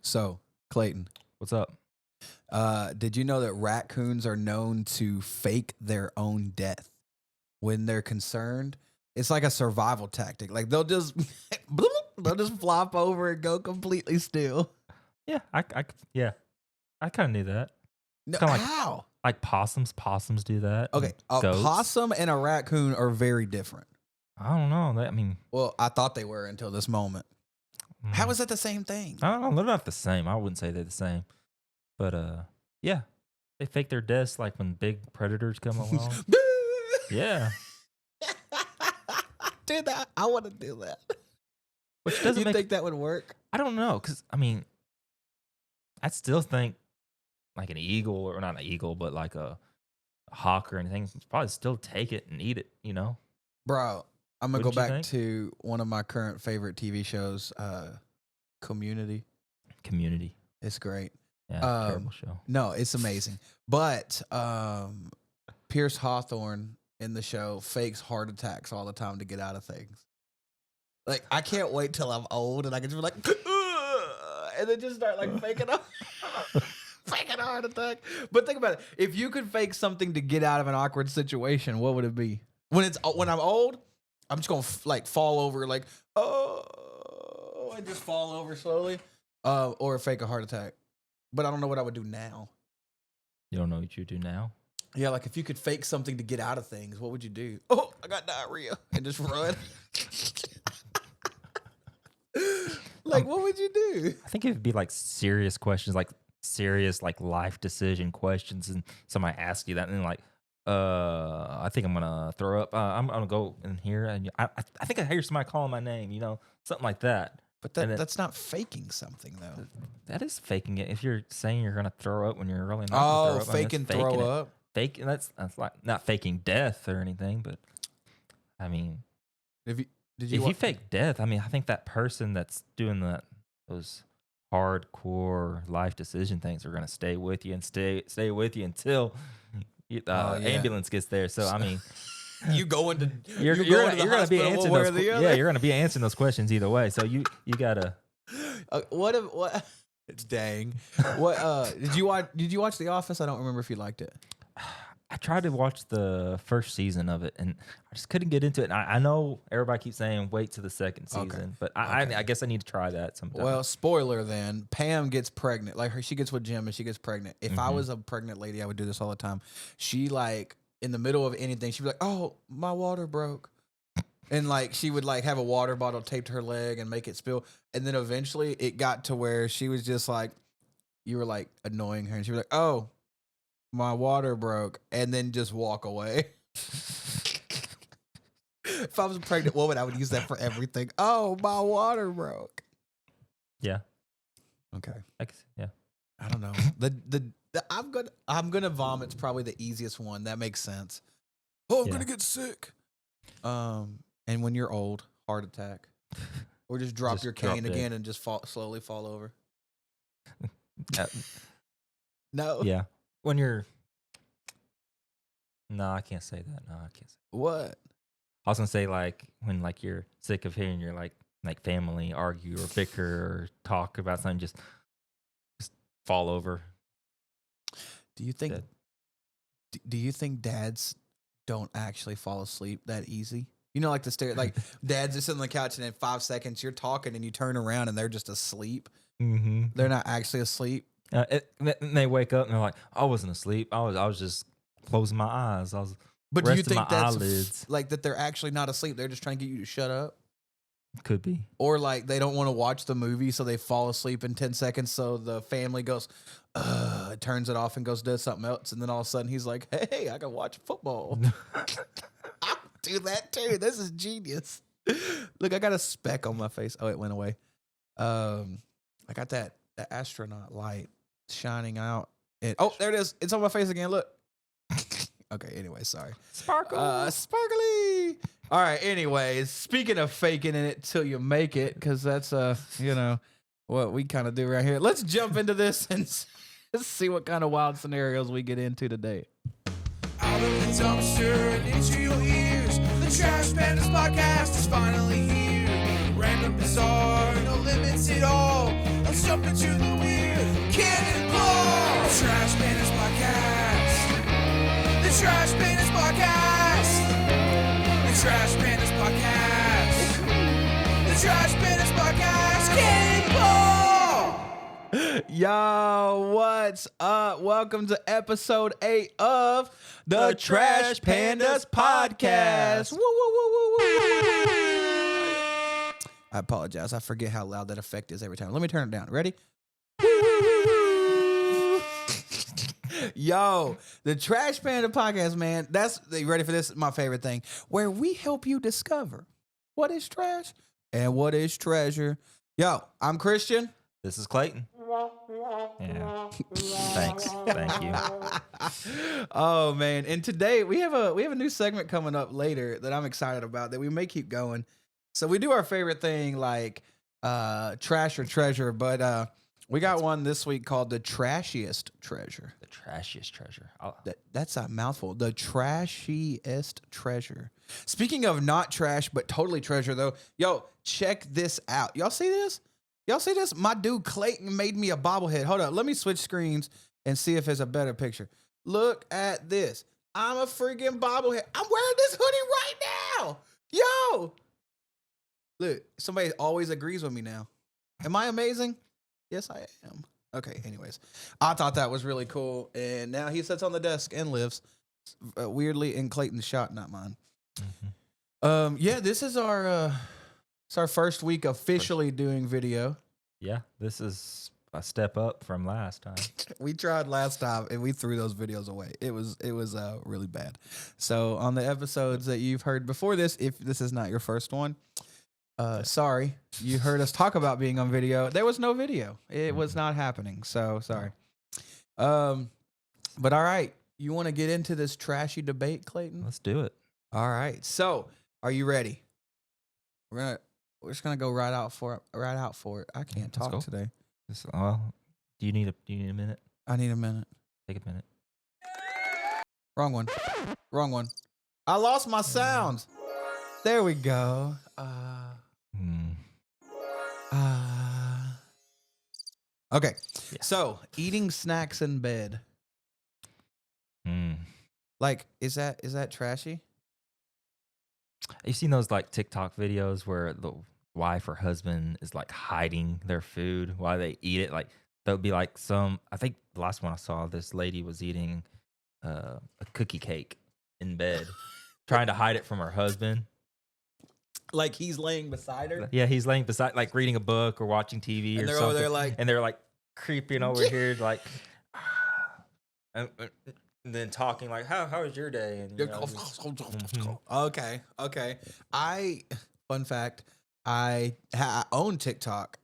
So, Clayton, What's up? did you know that raccoons are known to fake their own death when they're concerned? It's like a survival tactic. Like they'll just they'll just flop over and go completely still. Yeah, yeah, I kind of knew that. No, Kinda how? Like possums. Possums do that. Okay, a Goats. possum and a raccoon are very different. I don't know. I mean, Well, I thought they were until this moment. How is that the same thing? I don't know. They're not the same. I wouldn't say they're the same. But yeah, they fake their deaths like when big predators come along. Yeah, Dude, I want to do that. which doesn't You think that would work? I don't know, because I mean, I still think like an eagle, or not an eagle, but like a hawk or anything, probably still take it and eat it. You know, Bro, I'm going to go Wouldn't you back think? to one of my current favorite TV shows, Community. Community. It's great. Yeah, terrible show. No, it's amazing. But Pierce Hawthorne in the show fakes heart attacks all the time to get out of things. Like, I can't wait till I'm old and I can just be like, "Ugh," and then just start like faking a heart attack. But think about it. If you could fake something to get out of an awkward situation, what would it be? When I'm old, I'm just gonna like fall over, like and just fall over slowly, or fake a heart attack. But I don't know what I would do now. You don't know what you do now? Yeah, like if you could fake something to get out of things, what would you do? Oh, I got diarrhea, and just run. Like, what would you do? I think it'd be like serious questions, like serious like life decision questions, and somebody asks you that, and then like, I think I'm gonna throw up. I'm gonna go in here, and I think I hear somebody calling my name. You know, something like that. But And then- that's not faking something, though. That is faking it. If you're saying you're gonna throw up when you're really not. Oh, gonna throw up, fake and throw it. up. Fake. That's like not faking death or anything, but I mean, If if you fake death, I mean, I think that person that's doing those hardcore life decision things are gonna stay with you and stay with you until ambulance gets there. So I mean, you go into you're gonna be answering those. Yeah, you're gonna be answering those questions either way. So you gotta. What? It's dang. What? Did you watch The Office? I don't remember if you liked it. I tried to watch the first season of it, and I just couldn't get into it. And I know everybody keeps saying wait to the second season, but I guess I need to try that sometime. Well, spoiler then. Pam gets pregnant. Like she gets with Jim and she gets pregnant. If I was a pregnant lady, I would do this all the time. She like in the middle of anything, she'd be like, "Oh, my water broke." And like she would like have a water bottle taped to her leg and make it spill. And then eventually it got to where she was just like, you were like annoying her and she was like, "Oh, my water broke," and then just walk away. If I was a pregnant woman, I would use that for everything. "Oh, my water broke." Yeah. Okay. Yeah. I don't know. The I'm gonna vomit's probably the easiest one. That makes sense. Oh, I'm gonna get sick. And when you're old, heart attack, or just drop your cane again and just slowly fall over. No. Yeah. When you're. No, I can't say that. No, I can't say. What? I was gonna say like when like you're sick of hearing your like family argue or bicker or talk about something, just fall over. Do you think? Dead. Do you think dads don't actually fall asleep that easy? You know, like like dads are sitting on the couch and in 5 seconds you're talking and you turn around and they're just asleep. Mm-hmm. They're not actually asleep. And they wake up and they're like, "I wasn't asleep. I was just closing my eyes. I was." But do you think that's eyelids. like that they're actually not asleep? They're just trying to get you to shut up? Could be. Or like they don't want to watch the movie, so they fall asleep in 10 seconds. So the family goes, turns it off and goes does something else. And then all of a sudden he's like, "Hey, I can watch football." I'll do that too. This is genius. Look, I got a speck on my face. Oh, it went away. I got the astronaut light shining out. Oh, there it is. It's on my face again. Look. Okay, anyway, sorry. Sparkly. All right, anyways, speaking of faking it till you make it, because that's, what we kind of do right here. Let's jump into this and see what kind of wild scenarios we get into today. Out of the dumpster and into your ears, the Trash Pandas podcast is finally here. Random, bizarre, no limits at all. Absurdity jump into the weird cannonball. The Trash Bandits Podcast. The Trash Bandits Podcast. The Trash Bandits Podcast. The Trash Bandits Podcast. Cannonball. Yo, what's up? Welcome to episode 8 of the Trash Pandas Podcast. Woo, woo, woo, woo, woo, woo. I apologize. I forget how loud that effect is every time. Let me turn it down. Ready? Yo, the Trash Panda Podcast, man. You ready for this? My favorite thing, where we help you discover what is trash and what is treasure. Yo, I'm Christian. This is Clayton. Yeah. Thanks. Thank you. Oh man, and today we have a new segment coming up later that I'm excited about that we may keep going. So we do our favorite thing like trash or treasure, but we got one this week called the Trashiest Treasure. The Trashiest Treasure. That's a mouthful. The Trashiest Treasure. Speaking of not trash but totally treasure though, yo, check this out. Y'all see this? Y'all see this? My dude Clayton made me a bobblehead. Hold up. Let me switch screens and see if there's a better picture. Look at this. I'm a freaking bobblehead. I'm wearing this hoodie right now. Yo. Look, somebody always agrees with me now. Am I amazing? Yes, I am. Okay, anyways. I thought that was really cool. And now he sits on the desk and lives weirdly in Clayton's shot, not mine. Mm-hmm. Yeah, this is it's our first week officially doing video. Yeah, this is a step up from last time. We tried last time and we threw those videos away. It was really bad. So on the episodes that you've heard before this, if this is not your first one, sorry, you heard us talk about being on video. There was no video. It was not happening. So sorry. But all right, you want to get into this trashy debate, Clayton? Let's do it. All right. So are you ready? We're just gonna go right out for it. I can't Let's talk go. today. Well, do you need a minute? I need a minute. Take a minute. Wrong one. I lost my sounds. There we go. Okay. Yeah. So, eating snacks in bed. Like, is that trashy? You've seen those like TikTok videos where the wife or husband is like hiding their food while they eat it? Like there'll be like I think the last one I saw, this lady was eating a cookie cake in bed, trying to hide it from her husband. Like he's laying beside her? Yeah, he's laying beside, like reading a book or watching TV And or they're something. over there like, and they're like creeping over here, like, and then talking like, how was your day? And Okay. Fun fact, I own TikTok.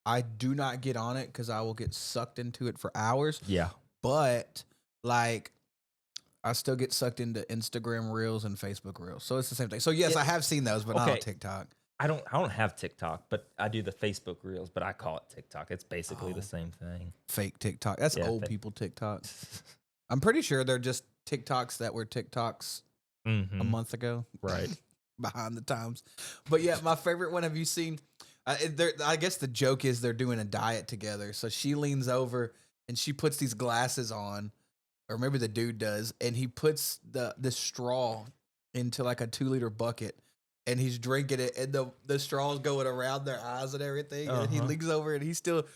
I do not get on it because I will get sucked into it for hours. Yeah. But like I still get sucked into Instagram Reels and Facebook Reels. So it's the same thing. So yes, I have seen those, but not on TikTok. I don't have TikTok, but I do the Facebook Reels, but I call it TikTok. It's basically the same thing. Fake TikTok. That's old people TikTok. I'm pretty sure they're just TikToks that were TikToks a month ago. Right. Behind the times. But yeah, my favorite one, have you seen? I guess the joke is they're doing a diet together. So she leans over and she puts these glasses on, or maybe the dude does, and he puts the straw into like a 2-liter bucket and he's drinking it, and the straw's going around their eyes and everything. And he leans over and he's still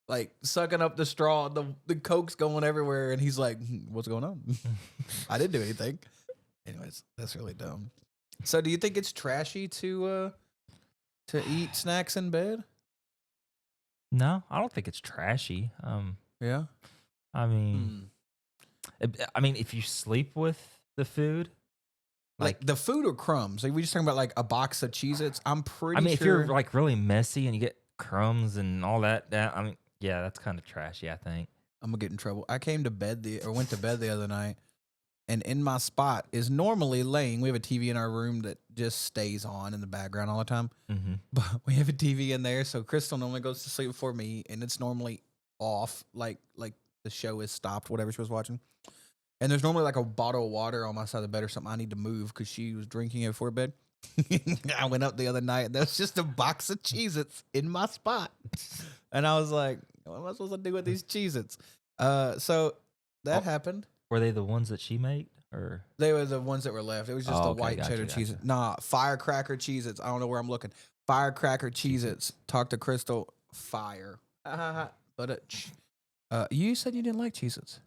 like sucking up the straw. The Coke's going everywhere, and he's like, "What's going on?" I didn't do anything. Anyways, that's really dumb. So, do you think it's trashy to eat snacks in bed? No, I don't think it's trashy. Yeah. I mean, if you sleep with the food, like the food or crumbs? Like we just talking about like a box of Cheez-Its? I'm pretty. I mean, sure... if you're like really messy and you get crumbs and all that, I mean, yeah, that's kind of trashy, I think. I'm gonna get in trouble. I went to bed the other night, and in my spot is normally laying. We have a TV in our room that just stays on in the background all the time. But we have a TV in there, so Crystal normally goes to sleep before me, and it's normally off, like the show is stopped, whatever she was watching. And there's normally like a bottle of water on my side of the bed or something I need to move because she was drinking it before bed. I went up the other night and there was just a box of Cheez-Its in my spot. And I was like, what am I supposed to do with these Cheez-Its? So that happened. Were they the ones that she made? Or They were the ones that were left. It was just the white cheddar gotcha. Cheez-Its. Nah, firecracker Cheez-Its. I don't know where I'm looking. Firecracker Cheez-Its. Talk to Crystal. Fire. But you said you didn't like Cheez-Its.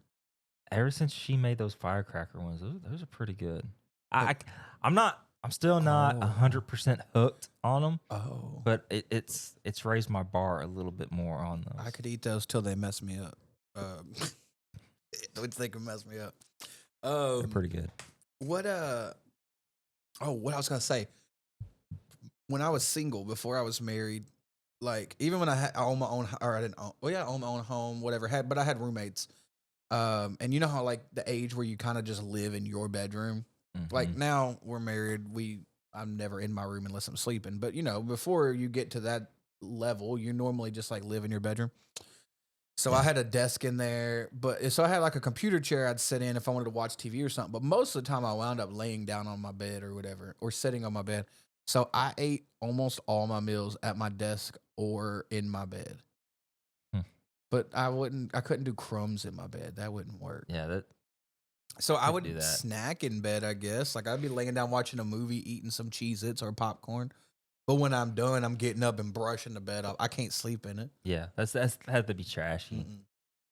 ever since she made those firecracker ones, those are pretty good. I'm still not 100% hooked on them. Oh, But it's raised my bar a little bit more on those. I could eat those till they mess me up. Which they can mess me up. They're pretty good. What what I was gonna say. When I was single, before I was married, like even when I owned my own, or I didn't own, I owned my own home, whatever. But I had roommates. And you know how like the age where you kind of just live in your bedroom. Like now we're married, I'm never in my room unless I'm sleeping. But you know, before you get to that level, you normally just like live in your bedroom. So I had a desk in there, so I had like a computer chair I'd sit in if I wanted to watch TV or something. But most of the time I wound up laying down on my bed or whatever, or sitting on my bed. So I ate almost all my meals at my desk or in my bed. But I couldn't do crumbs in my bed. That wouldn't work. Yeah, So I would do that. snack in bed, I guess. Like I'd be laying down watching a movie, eating some Cheez-Its or popcorn. But when I'm done, I'm getting up and brushing the bed off. I can't sleep in it. yeah, that had to be trashy.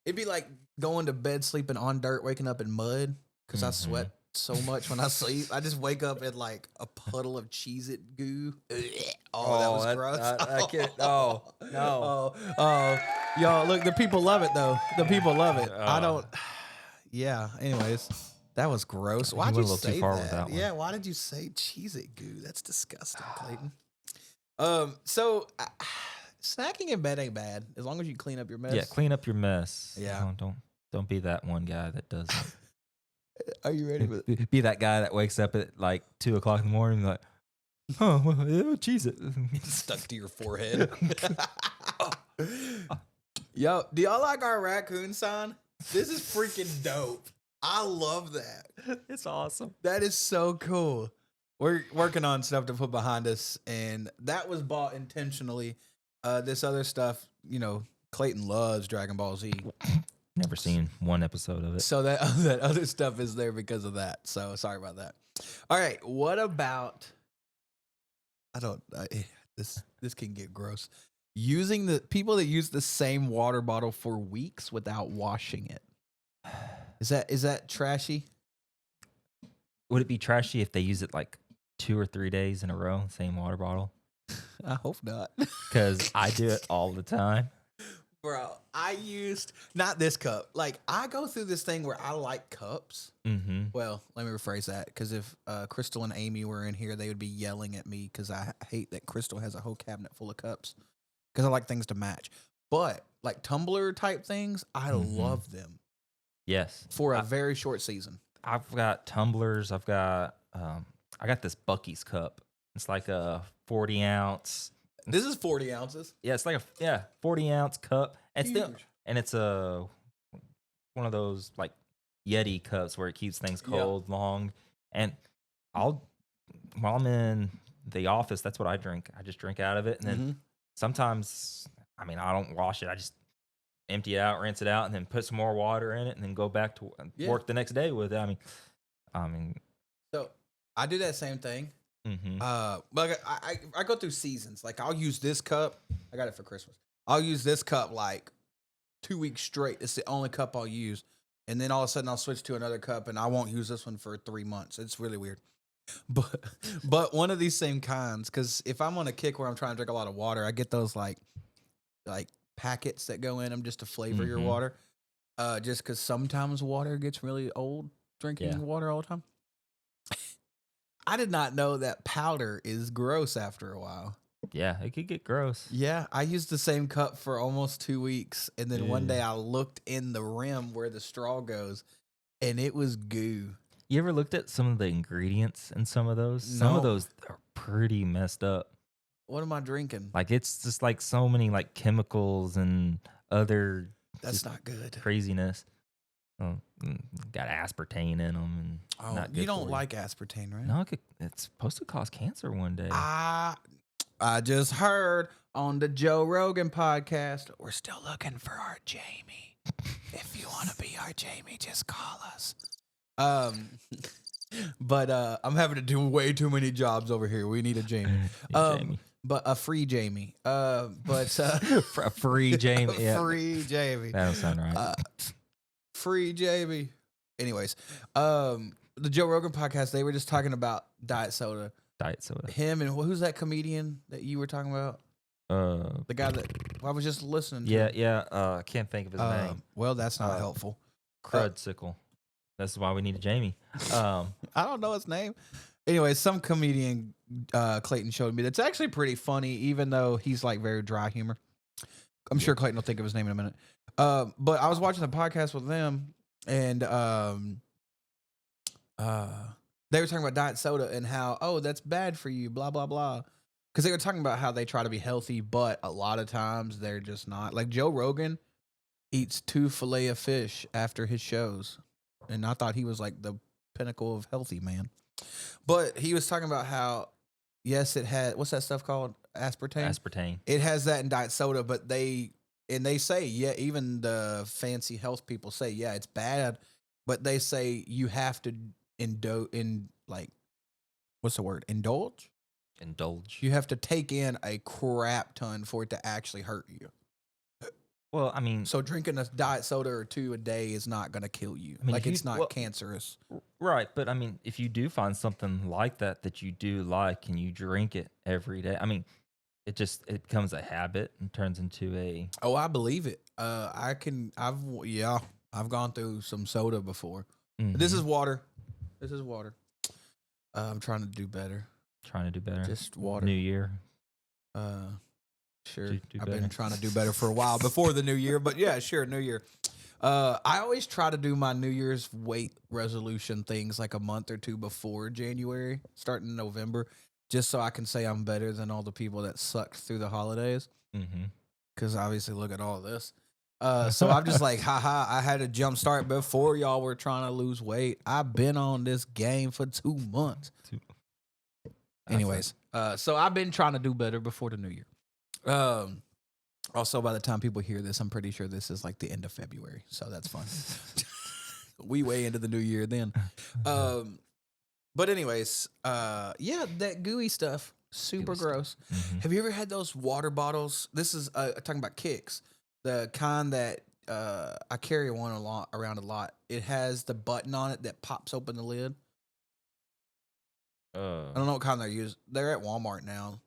It'd be like going to bed, sleeping on dirt, waking up in mud because I sweat so much when I sleep. I just wake up in like a puddle of Cheez-It goo. Oh, that was gross. I can't. Oh no. Y'all, look, the people love it though. The people love it. I don't. Yeah. Anyways, that was gross. Why'd you say that? Yeah. Why did you say Cheez-It goo? That's disgusting, Clayton. So snacking in bed ain't bad as long as you clean up your mess. Yeah, clean up your mess. Yeah. Don't be that one guy that does it. Are you ready for it? Be that guy that wakes up at like 2 o'clock in the morning, like, oh, well, cheese it stuck to your forehead. Yo, do y'all like our raccoon sign? This is freaking dope. I love that. It's awesome. That is so cool. We're working on stuff to put behind us, and that was bought intentionally. This other stuff, you know, Clayton loves Dragon Ball Z. Never seen one episode of it. So that other stuff is there because of that. So sorry about that. All right, what about? This can get gross. Using the people that use the same water bottle for weeks without washing it. Is that trashy? Would it be trashy if they use it like 2 or 3 days in a row, same water bottle? I hope not. Because I do it all the time. Bro, I used not this cup. Like I go through this thing where I like cups. Mm-hmm. Well, let me rephrase that because if Crystal and Amy were in here, they would be yelling at me because I hate that Crystal has a whole cabinet full of cups because I like things to match. But like tumbler type things, I love them. Yes, for a very short season. I've got tumblers. I got this Bucky's cup. It's like a 40 ounce. This is 40 ounces. Yeah, it's like a 40 ounce cup. And it's a one of those like Yeti cups where it keeps things cold long. And while I'm in the office, that's what I drink. I just drink out of it, and then sometimes, I mean, I don't wash it. I just empty it out, rinse it out, and then put some more water in it, and then go back to work the next day with it. I mean, so I do that same thing. But I go through seasons. Like I'll use this cup. I got it for Christmas. I'll use this cup like 2 weeks straight. It's the only cup I'll use. And then all of a sudden I'll switch to another cup and I won't use this one for 3 months. It's really weird. But one of these same kinds, because if I'm on a kick where I'm trying to drink a lot of water, I get those like packets that go in them just to flavor your water. Just because sometimes water gets really old drinking water all the time. I did not know that powder is gross after a while. Yeah, it could get gross. Yeah, I used the same cup for almost 2 weeks. And then one day I looked in the rim where the straw goes and it was goo. You ever looked at some of the ingredients in some of those? No. Some of those are pretty messed up. What am I drinking? Like it's just like so many like chemicals and other That's not good. craziness. Got aspartame in them. And You don't like aspartame, right? No, it's supposed to cause cancer one day. I just heard on the Joe Rogan podcast, we're still looking for our Jamie. If you want to be our Jamie, just call us. But I'm having to do way too many jobs over here. We need a Jamie. Jamie. But a free Jamie. A Free Jamie. Yeah. free Jamie. That don't sound right. Free Jamie. Anyways, the Joe Rogan podcast, they were just talking about diet soda. Diet soda. Him and who's that comedian that you were talking about? The guy that I was just listening to. Yeah. I can't think of his name. Well, that's not helpful. Crudsicle. That's why we need a Jamie. I don't know his name. Anyway, some comedian Clayton showed me that's actually pretty funny, even though he's like very dry humor. I'm sure Clayton will think of his name in a minute. But I was watching the podcast with them, and they were talking about diet soda and how, that's bad for you, blah, blah, blah. Because they were talking about how they try to be healthy, but a lot of times they're just not. Like Joe Rogan eats 2 fillet of fish after his shows. And I thought he was like the pinnacle of healthy, man. But he was talking about how, yes, it had, what's that stuff called? Aspartame? Aspartame. It has that in diet soda, but they say, yeah, even the fancy health people say, yeah, it's bad. But they say you have to indulge? Indulge. You have to take in a crap ton for it to actually hurt you. Well, I mean, so drinking a diet soda or 2 a day is not going to kill you. I mean, it's not cancerous. Right. But I mean, if you do find something like that you do like and you drink it every day, I mean, it becomes a habit and turns into a. Oh, I believe it. I've gone through some soda before. Mm-hmm. This is water. I'm trying to do better. Just water. New Year. Sure. Do I've better. been trying to do better for a while before the new year, but yeah, sure, New Year. I always try to do my New Year's weight resolution things like a month or 2 before January, starting in November, just so I can say I'm better than all the people that sucked through the holidays. Mm-hmm. Because obviously, look at all this. So I'm just like, haha, I had a jump start before y'all were trying to lose weight. I've been on this game for 2 months. Anyways, so I've been trying to do better before the new year. Also, by the time people hear this, I'm pretty sure this is like the end of February, so that's fun. We way into the new year then. But anyways, that gooey stuff, super gross. Mm-hmm. Have you ever had those water bottles? This is talking about Kicks, the kind that I carry one around a lot. It has the button on it that pops open the lid. I don't know what kind they're using. They're at Walmart now.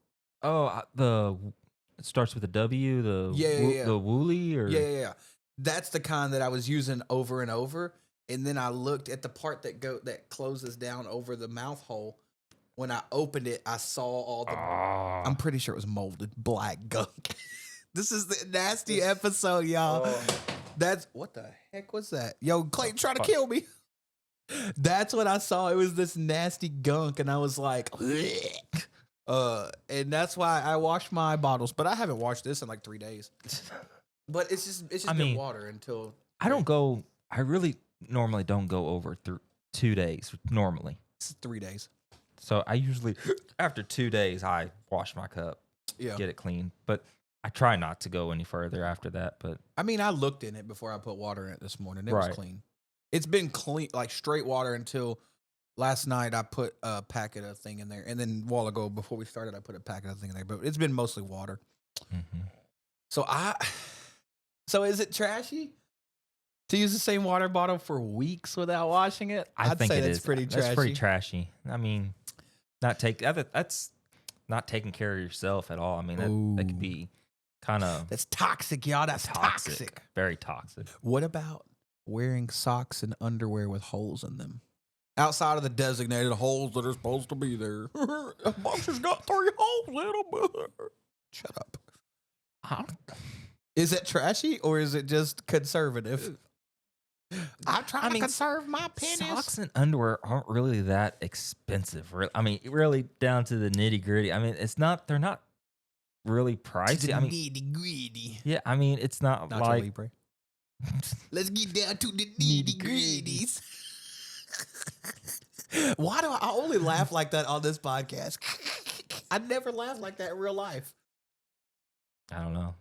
It starts with a W. The Wooley or yeah. That's the kind that I was using over and over. And then I looked at the part that closes down over the mouth hole. When I opened it, I saw all the. I'm pretty sure it was molded black gunk. This is the nasty episode, y'all. That's what the heck was that? Yo, Clayton trying to kill me. That's what I saw. It was this nasty gunk, and I was like, and that's why I washed my bottles. But I haven't washed this in like 3 days. But it's just been water until I really normally don't go over through 2 days normally. It's 3 days. So I usually after 2 days I wash my cup, get it clean. But I try not to go any further after that. But I mean, I looked in it before I put water in it this morning. It was clean. It's been clean, like straight water until last night. I put a packet of thing in there, and then a while ago before we started, I put a packet of thing in there. But it's been mostly water. Mm-hmm. So is it trashy to use the same water bottle for weeks without washing it? I'd say that's pretty trashy. That's pretty trashy. I mean, that's not taking care of yourself at all. I mean, that could be kind of that's toxic, y'all. That's toxic. Very toxic. What about wearing socks and underwear with holes in them outside of the designated holes that are supposed to be there? A box has got 3 holes in them. Shut up. Is it trashy or is it just conservative? I'm trying to conserve my penis. Socks and underwear aren't really that expensive. I mean, really down to the nitty gritty. I mean, they're not really pricey. I mean, nitty gritty. Yeah, I mean, it's not like. Libre. Let's get down to the nitty gritties. Why do I only laugh like that on this podcast? I never laugh like that in real life. I don't know.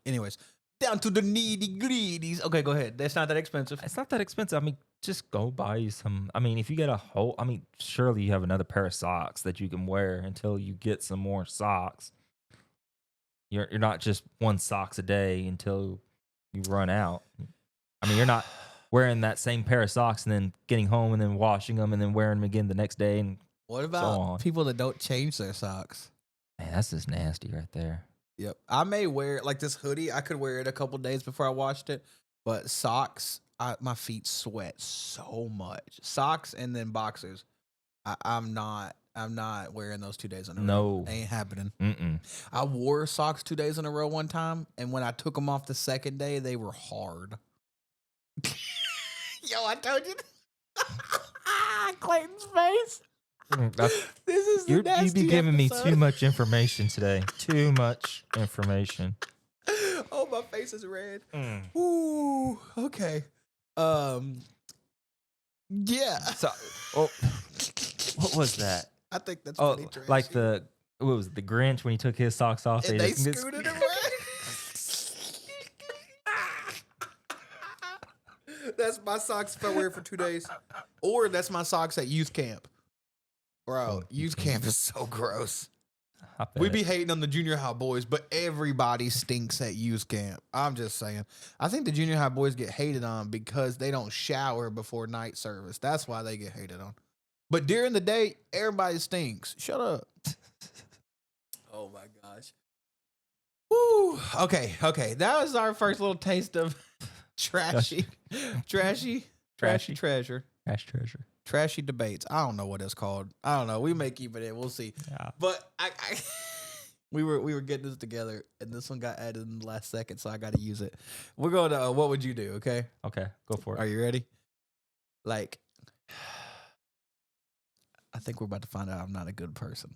Anyways, down to the needy greedies. Okay, go ahead. That's not that expensive. It's not that expensive. I mean, just go buy you some. I mean, if you get a whole, I mean, surely you have another pair of socks that you can wear until you get some more socks. You're not just one socks a day until you run out. I mean, you're not wearing that same pair of socks and then getting home and then washing them and then wearing them again the next day. And What so about on. people that don't change their socks? Man, that's just nasty right there. Yep. I may wear like this hoodie. I could wear it a couple days before I washed it, but socks, my feet sweat so much. Socks and then boxers. I'm not wearing those 2 days in a row. No. Ain't happening. Mm-mm. I wore socks 2 days in a row one time, and when I took them off the second day, they were hard. Yo, I told you. Clayton's face. This is the You be nasty giving me episode. too much information today. Too much information. Oh, my face is red. Mm. Ooh, okay. Yeah. So, oh, what was that? I think that's Oh, pretty trashy. like what was it, the Grinch when he took his socks off? And they just- scooted him. That's my socks if I wear it for 2 days. Or that's my socks at youth camp. Bro, youth camp is so gross. I bet. We be hating on the junior high boys, but everybody stinks at youth camp. I'm just saying. I think the junior high boys get hated on because they don't shower before night service. That's why they get hated on. But during the day, everybody stinks. Shut up. Oh my gosh. Woo. Okay. That was our first little taste of trashy treasure. Trash treasure. Trashy debates. I don't know what it's called. I don't know. We may keep it in. We'll see. Yeah. But I we were getting this together, and this one got added in the last second, so I got to use it. We're going to what would you do? Okay, Okay, go for it. are you ready? Like, I think we're about to find out I'm not a good person.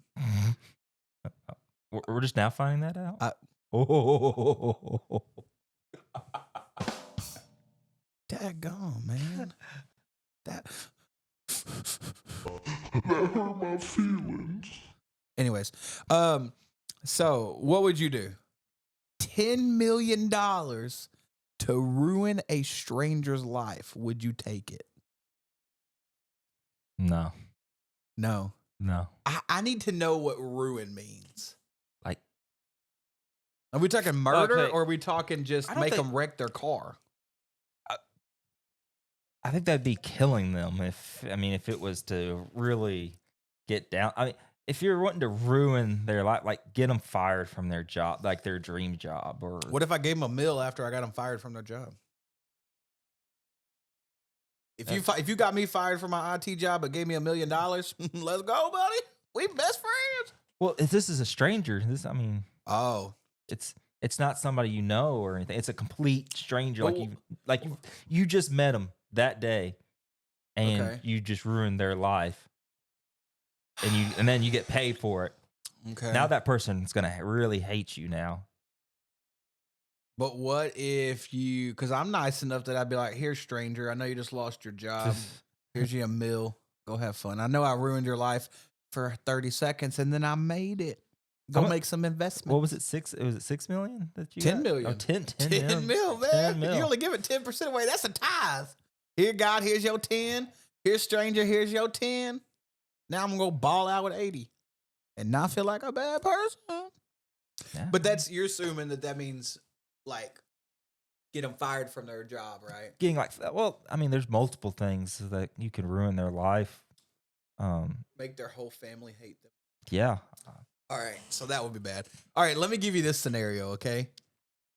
We're just now finding that out. Oh, daggone, man. That hurt my feelings. Anyways, so what would you do? $10 million to ruin a stranger's life. Would you take it? No. I need to know what ruin means. Like, Are we talking murder Okay. or are we talking just I don't make think- them wreck their car? I think that'd be killing them if it was to really get down. I mean, if you're wanting to ruin their life, like get them fired from their job, like their dream job, or What if I gave them a meal after I got them fired from their job? If you got me fired from my IT job but gave me $1 million, let's go, buddy. We best friends. well, if this is a stranger, Oh, it's not somebody you know or anything. It's a complete stranger. Well, You just met them that day, and Okay. you just ruined their life, and then you get paid for it. okay. Now that person's gonna really hate you now. But what if you? Because I'm nice enough that I'd be like, "Here, stranger. I know you just lost your job. Here's you a meal. Go have fun. I know I ruined your life for 30 seconds, and then I made it. Go How mu- make some investment. What was it? Was it 6 million that you 10 got? million. Oh, 10 10 mil, man. 10 mil. You only give it 10% away. That's a tithe. Here, God, here's your 10. Here's stranger, here's your 10. Now I'm gonna ball out with 80 and not feel like a bad person. Yeah. But you're assuming that means like get them fired from their job, right? Getting like, well, I mean, there's multiple things that you can ruin their life. Make their whole family hate them. Yeah. All right, so that would be bad. All right, let me give you this scenario, okay?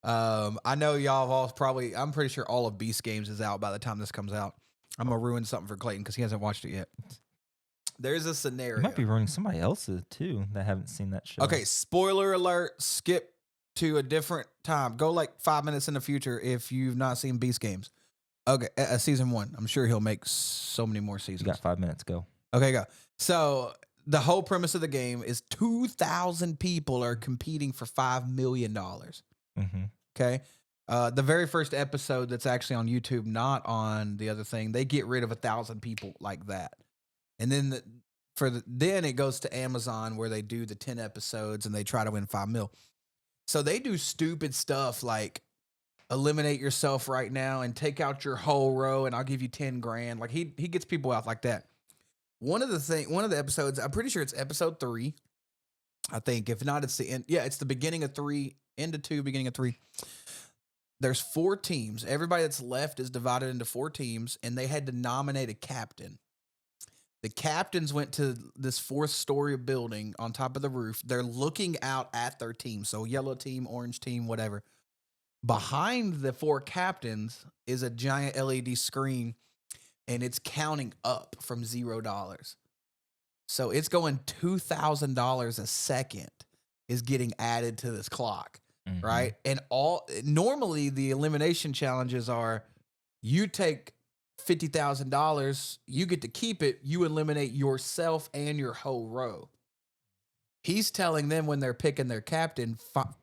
I know y'all have all probably, I'm pretty sure all of Beast Games is out by the time this comes out. I'm going to ruin something for Clayton because he hasn't watched it yet. There's a scenario. You might be ruining somebody else's too that haven't seen that show. Okay, spoiler alert, skip to a different time. Go like 5 minutes in the future if you've not seen Beast Games. Okay, season 1. I'm sure he'll make so many more You seasons. got 5 minutes. Go. Okay, go. So the whole premise of the game is 2,000 people are competing for $5 million. Mm-hmm. Okay. The very first episode that's actually on YouTube, not on the other thing, they get rid of 1,000 people like that. And then then it goes to Amazon where they do the 10 episodes and they try to win 5 mil. So they do stupid stuff like eliminate yourself right now and take out your whole row and I'll give you 10 grand. Like he gets people out like that. One of the episodes, I'm pretty sure it's episode 3. I think if not, it's the end. Yeah, it's the beginning of 3, end of 2, beginning of 3. There's 4 teams. Everybody that's left is divided into 4 teams, and they had to nominate a captain. The captains went to this 4th-story building on top of the roof. They're looking out at their team. So yellow team, orange team, whatever. Behind the 4 captains is a giant LED screen, and it's counting up from $0. So it's going $2,000 a second is getting added to this clock, right? And normally the elimination challenges are you take $50,000, you get to keep it, you eliminate yourself and your whole row. He's telling them when they're picking their captain,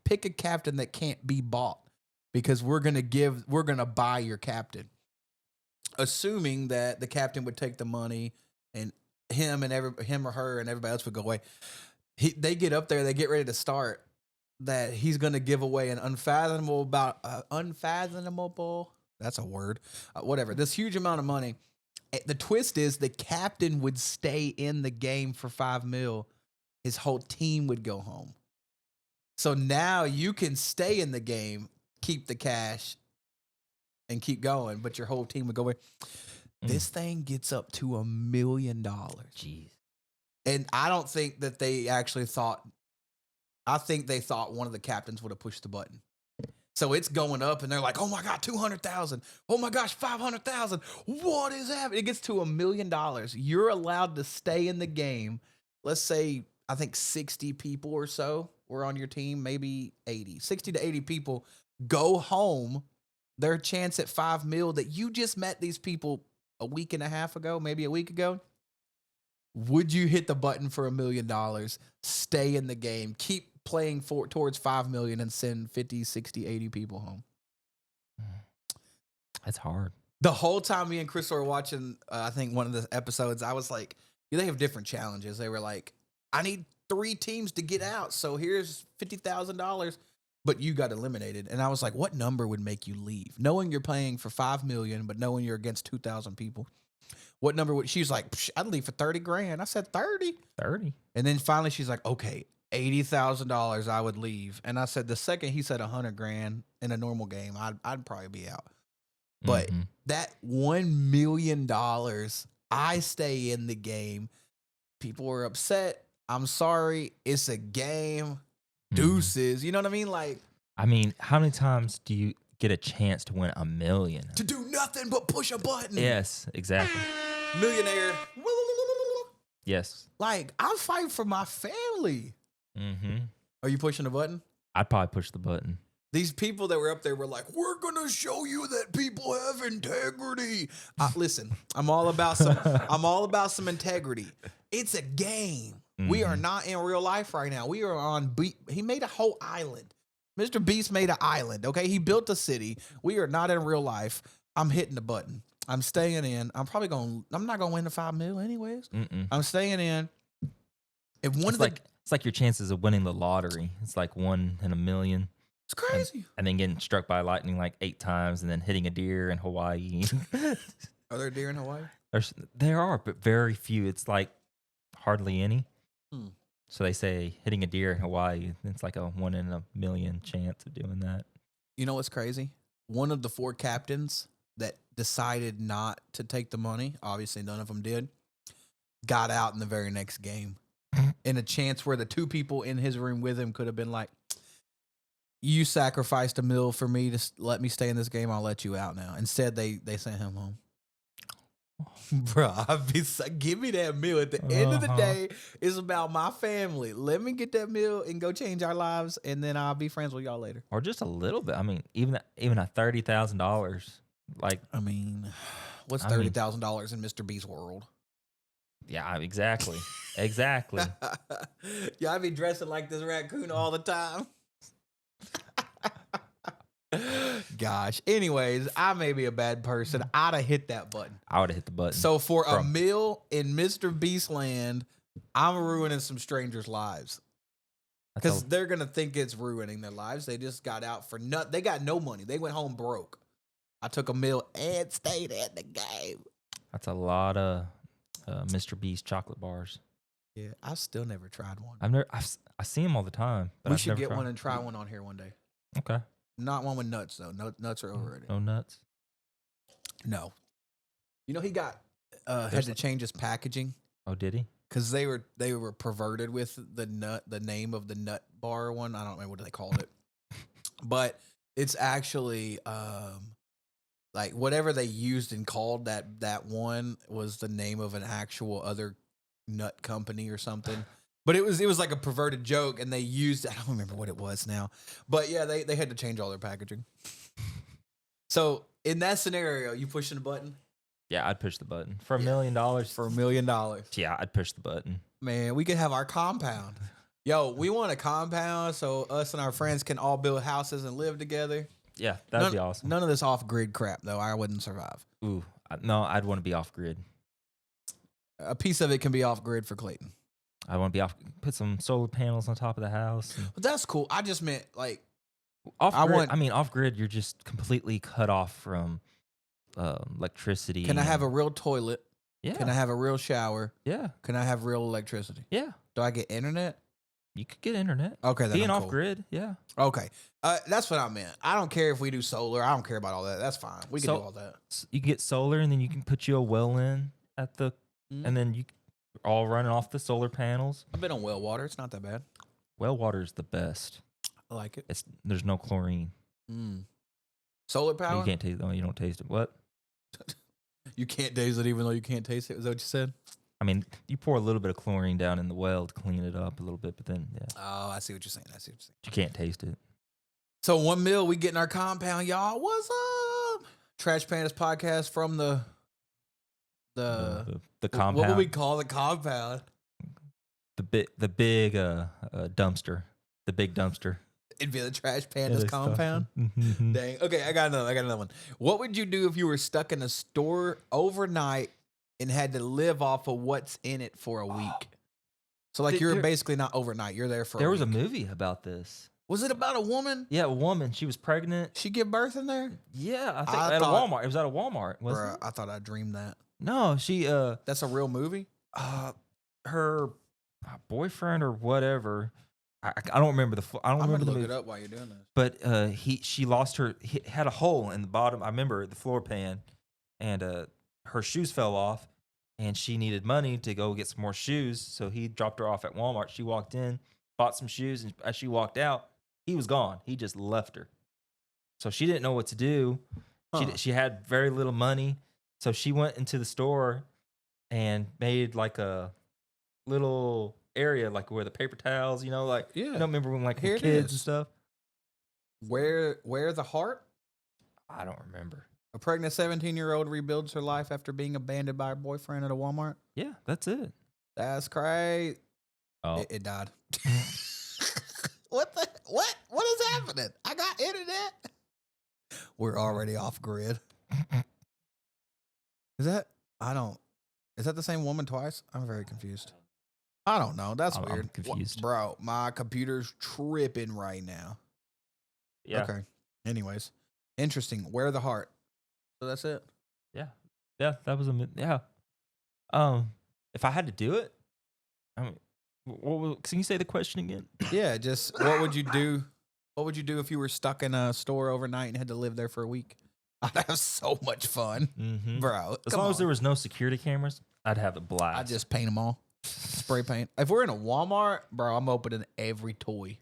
pick a captain that can't be bought because we're going to buy your captain. Assuming that the captain would take the money and him or her and everybody else would go away. They get up there, they get ready to start that he's going to give away an unfathomable, that's a word, whatever, this huge amount of money. The twist is the captain would stay in the game for 5 mil. His whole team would go home. So now you can stay in the game, keep the cash, and keep going, but your whole team would go away. This thing gets up to $1 million. Jeez. And I don't think that they actually thought, I think they thought one of the captains would have pushed the button. So it's going up and they're like, oh my God, 200,000. Oh my gosh, 500,000. What is happening? It gets to $1 million. You're allowed to stay in the game. Let's say, I think 60 people or so were on your team, maybe 60 to 80 people go home. Their chance at 5 mil that you just met these people a week and a half ago, maybe a week ago. Would you hit the button for $1 million, stay in the game, keep playing towards 5 million and send 50, 60, 80 people home? That's hard. The whole time me and Chris were watching, I think one of the episodes, I was like, they have different challenges. They were like, I need 3 teams to get out. So here's $50,000. But you got eliminated. And I was like, what number would make you leave? Knowing you're playing for 5 million, but knowing you're against 2,000 people. What number would, she's like, I'd leave for 30 grand. I said 30. 30. And then finally she's like, okay, $80,000 I would leave. And I said, the second he said 100 grand in a normal game, I'd probably be out. But that $1 million, I stay in the game. People were upset. I'm sorry. It's a game. Deuces, you know what I mean? Like, I mean, how many times do you get a chance to win $1 million? To do nothing but push a button. Yes, exactly. Millionaire. Yes. Like, I'm fighting for my family. Are you pushing a button? I'd probably push the button. These people that were up there were like, we're going to show you that people have integrity. Listen, I'm all about some integrity. It's a game. We are not in real life right now. We are on he made a whole island. Mr. Beast made an island, okay? He built a city. We are not in real life. I'm hitting the button. I'm staying in. I'm not going to win the 5 mil anyways. I'm staying in. If one it's like your chances of winning the lottery. It's like 1 in a million. It's crazy. And then getting struck by lightning like 8 times and then hitting a deer in Hawaii. Are there deer in Hawaii? There are, but very few. It's like hardly any. So they say hitting a deer in Hawaii, it's like a 1 in a million chance of doing that. You know what's crazy? One of the 4 captains that decided not to take the money, obviously none of them did, got out in the very next game. In a chance where the 2 people in his room with him could have been like, you sacrificed $1 million for me to let me stay in this game, I'll let you out now. Instead, they sent him home. Bro, give me that meal. At the end of the day, it's about my family. Let me get that meal and go change our lives, and then I'll be friends with y'all later. Or just a little bit. I mean, even a $30,000. Like, I mean, what's $30,000 in Mr. B's world? Yeah, exactly. Exactly. Yeah, I be dressing like this raccoon all the time. Gosh. Anyways, I may be a bad person. I'd have hit that button. I would have hit the button. So for $1 million in Mr. Beast land, I'm ruining some strangers' lives. That's Because a- they're gonna think it's ruining their lives. They just got out for nothing. They got no money. They went home broke. I took a meal and stayed at the game. that's a lot of Mr. Beast chocolate bars. Yeah, I still never tried one. I see them all the time. But We I've should never get tried. one and try one on here one day. Okay. Not one with nuts though. No, nuts are overrated. No nuts. No. You know he got had to change his packaging Oh, did he? because they were perverted with the name of the nut bar one. I don't remember what they called it, but it's actually like whatever they used and called that one was the name of an actual other nut company or something. But it was like a perverted joke, and they used I don't remember what it was now, but yeah, they had to change all their packaging. So in that scenario, you pushing a button Yeah, I'd push the button for $1 million. for $1 million. Yeah, I'd push the button. Man, we could have our compound. Yo, we want a compound so us and our friends can all build houses and live together. Yeah, that'd be awesome. None of this off grid crap though. I wouldn't survive. Ooh, no, I'd want to be off grid. A piece of it can be off grid for Clayton. I want to be off. Put some solar panels on top of the house. But that's cool. I just meant like Off I grid. want- I mean, off grid. You're just completely cut off from electricity. can I have a and- real toilet? Yeah. Can I have a real shower? Yeah. Can I have real electricity? Yeah. Do I get internet? You could get internet. Okay, then Being I'm off cool. grid. Yeah. Okay. That's what I meant. I don't care if we do solar. I don't care about all that. That's fine. We can So- do all that. You can get solar, and then you can put you a well in at the, Mm. and then you all running off the solar panels. I've been on well water. It's not that bad. Well water is the best. I like it. There's no chlorine. Solar You power? can't taste. Oh, you don't taste it. What? You can't taste it even though you can't taste it. Is that what you said? I mean, you pour a little bit of chlorine down in the well to clean it up a little bit, but then yeah, Oh, I see what you're saying. I see what you're saying. you can't taste it. So 1 mil, we getting our compound, y'all. What's up? Trash Pandas podcast from the The compound. What would we call the compound? the big dumpster. The big dumpster. It'd be the Trash Pandas compound. Mhm. Dang. Okay, I got another one. What would you do if you were stuck in a store overnight and had to live off of what's in it for a week? So like you're There- basically not overnight. You're there for There a was a week. movie about this. Was it about a woman? Yeah, a woman. She was pregnant. She give birth in there? Yeah, I think I at thought- a Walmart. It was at a Walmart, wasn't Bruh, it? I thought I dreamed that. No, she That's a real movie? her boyfriend or whatever. I don't remember I don't I'm remember gonna the look movie. it up while you're doing this. But she lost he had a hole in the bottom. I remember the floor pan, and her shoes fell off, and she needed money to go get some more shoes. So he dropped her off at Walmart. She walked in, bought some shoes, and as she walked out, he was gone. He just left her. So she didn't know what to do. Huh. She had very little money, so she went into the store and made like a little area, like where the paper towels, like Yeah. you know, remember when like Here with it kids is. and stuff. Where the heart? I don't remember. A pregnant 17-year-old rebuilds her life after being abandoned by her boyfriend at a Walmart. Yeah, that's it. That's crazy. Oh, It died. What is happening? I got internet. We're already off grid. Is that the same woman twice? I'm very confused. I don't know. That's I'm weird. confused. Bro, my computer's tripping right now. yeah, Okay. Anyways, interesting. Where the heart? So that's it. yeah. That was yeah. If I had to do it, I mean, can you say the question again? Yeah, just what would you do? What would you do if you were stuck in a store overnight and had to live there for a week? I'd have so much fun, Mm-hmm. bro. As come long as on. there was no security cameras, I'd have a blast. I just paint them all, spray paint. If we're in a Walmart, bro, I'm opening every toy.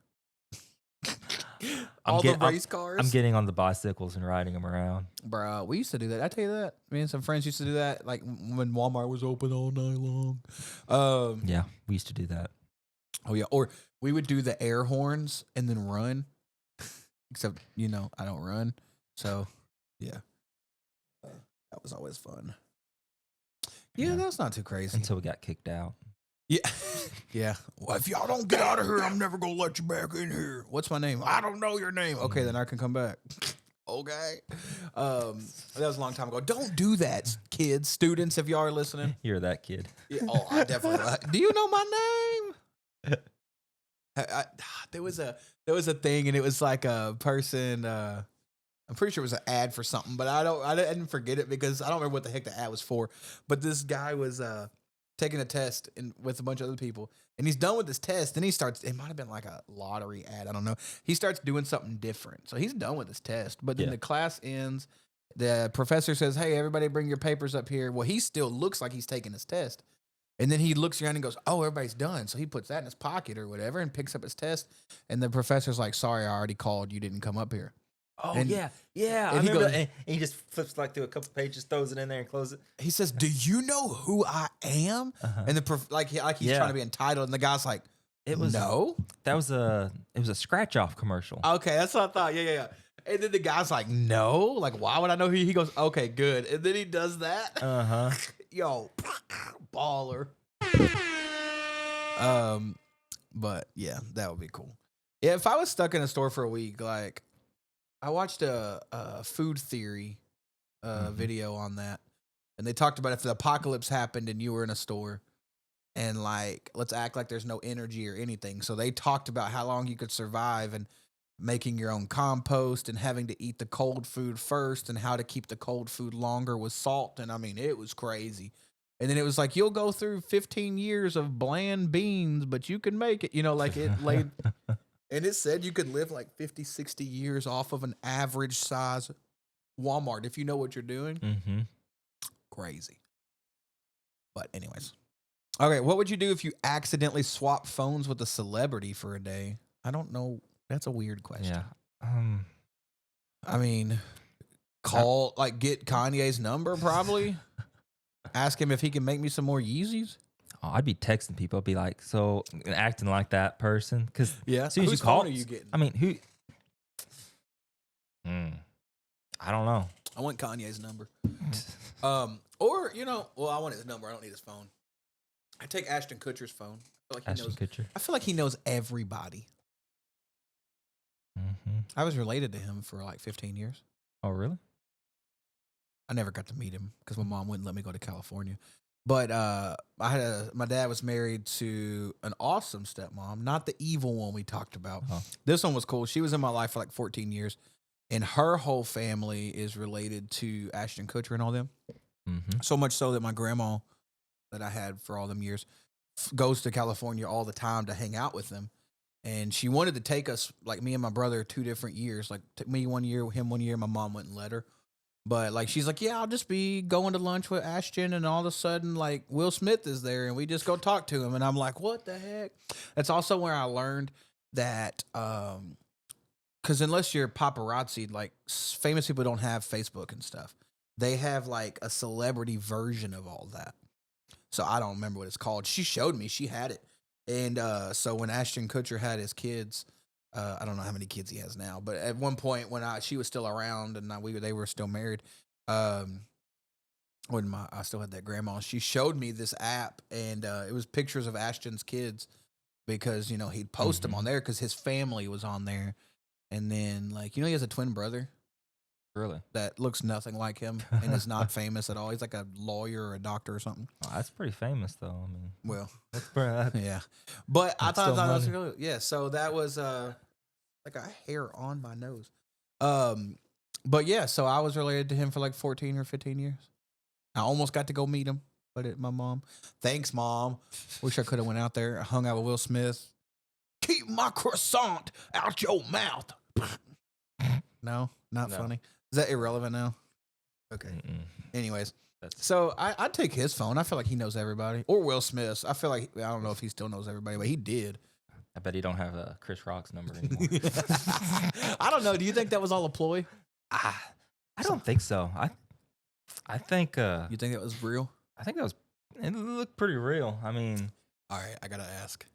All the race cars. I'm getting on the bicycles and riding them around. Bro, we used to do that. I tell you that. Me and some friends used to do that, like when Walmart was open all night long. Yeah, we used to do that. Oh yeah, or we would do the air horns and then run. Except I don't run, so yeah, that was always fun. Yeah, Yeah. that's not too crazy. Until we got kicked out. Yeah, yeah. Well, if y'all don't get out of here, I'm never gonna let you back in here. What's my name? I don't know your name. Okay, then I can come back. Okay. That was a long time ago. Don't do that, kids, students, if you are listening. You're that kid. Yeah, oh, I definitely. Do you know my name? There was a thing, and it was like a person. I'm pretty sure it was an ad for something, but I didn't forget it because I don't remember what the heck the ad was for. But this guy was taking a test with a bunch of other people, and he's done with this test. Then he starts. It might have been like a lottery ad. I don't know. He starts doing something different, so he's done with his test. But then the class ends. The professor says, "Hey, everybody, bring your papers up here." Well, he still looks like he's taking his test. And then he looks around and goes, "Oh, everybody's done." So he puts that in his pocket or whatever and picks up his test. And the professor's like, "Sorry, I already called. You didn't come up here." Oh, And- yeah. I and he remember goes- that. And he just flips like through a couple pages, throws it in there and closes it. He says, "Do you know who I am?" And the like he's trying to be entitled. And the guy's like, It was "No." It was a scratch off commercial. Okay, that's what I thought. Yeah. And then the guy's like, "No. Like, why would I know who?" He goes, "Okay, good." And then he does that. Yo, baller. But yeah, that would be cool. Yeah, if I was stuck in a store for a week, like I watched a food theory video on that, and they talked about if the apocalypse happened and you were in a store, and like let's act like there's no energy or anything. So they talked about how long you could survive and making your own compost and having to eat the cold food first and how to keep the cold food longer with salt. And I mean, it was crazy. And then it was like, you'll go through 15 years of bland beans, but you can make it, like it laid. And it said you could live like 50, 60 years off of an average size Walmart if you know what you're doing. Mm-hmm. Crazy. But anyways. Okay, what would you do if you accidentally swap phones with a celebrity for a day? I don't know. That's a weird question. Yeah. I mean, get Kanye's number probably. Ask him if he can make me some more Yeezys. Oh, I'd be texting people. I'd be like, so acting like that person. Because as soon as Whose you call, phone are you getting? I mean, who? I don't know. I want Kanye's number. Or I want his number. I don't need his phone. I take Ashton Kutcher's phone. Ashton Kutcher. I feel like he knows everybody. Mm-hmm. I was related to him for like 15 years. Oh, really? I never got to meet him because my mom wouldn't let me go to California. But my dad was married to an awesome stepmom, not the evil one we talked about. Oh. This one was cool. She was in my life for like 14 years, and her whole family is related to Ashton Kutcher and all them. Mm-hmm. So much so that my grandma that I had for all them years goes to California all the time to hang out with them. And she wanted to take us, like me and my brother, 2 different years. Like me 1 year, him 1 year. My mom wouldn't let her. But like she's like, yeah, I'll just be going to lunch with Ashton, and all of a sudden, like Will Smith is there, and we just go talk to him, and I'm like, what the heck? That's also where I learned that, because unless you're paparazzi, like famous people don't have Facebook and stuff. They have like a celebrity version of all that. So I don't remember what it's called. She showed me, she had it, and so when Ashton Kutcher had his kids. I don't know how many kids he has now, but at one point when she was still around and they were still married, when I still had that grandma, she showed me this app, and it was pictures of Ashton's kids because he'd post them on there because his family was on there, and then he has a twin brother. Really? That looks nothing like him and is not famous at all. He's like a lawyer or a doctor or something. Oh, that's pretty famous, though. I mean, well, that's yeah. But I thought that was money. really, yeah. So that was like a hair on my nose. But yeah, so I was related to him for like 14 or 15 years. I almost got to go meet him, but my mom. Thanks, Mom. Wish I could have went out there, hung out with Will Smith. Keep my croissant out your mouth. No, not funny. Is that irrelevant now? Okay. Mm-mm. Anyways, That's so I'd take his phone. I feel like he knows everybody. Or Will Smith's. I feel like, I don't know if he still knows everybody, but he did. I bet he don't have Chris Rock's number anymore. I don't know. Do you think that was all a ploy? I don't think so. I think You think that was real? I think it looked pretty real. I mean, All right, I gotta ask.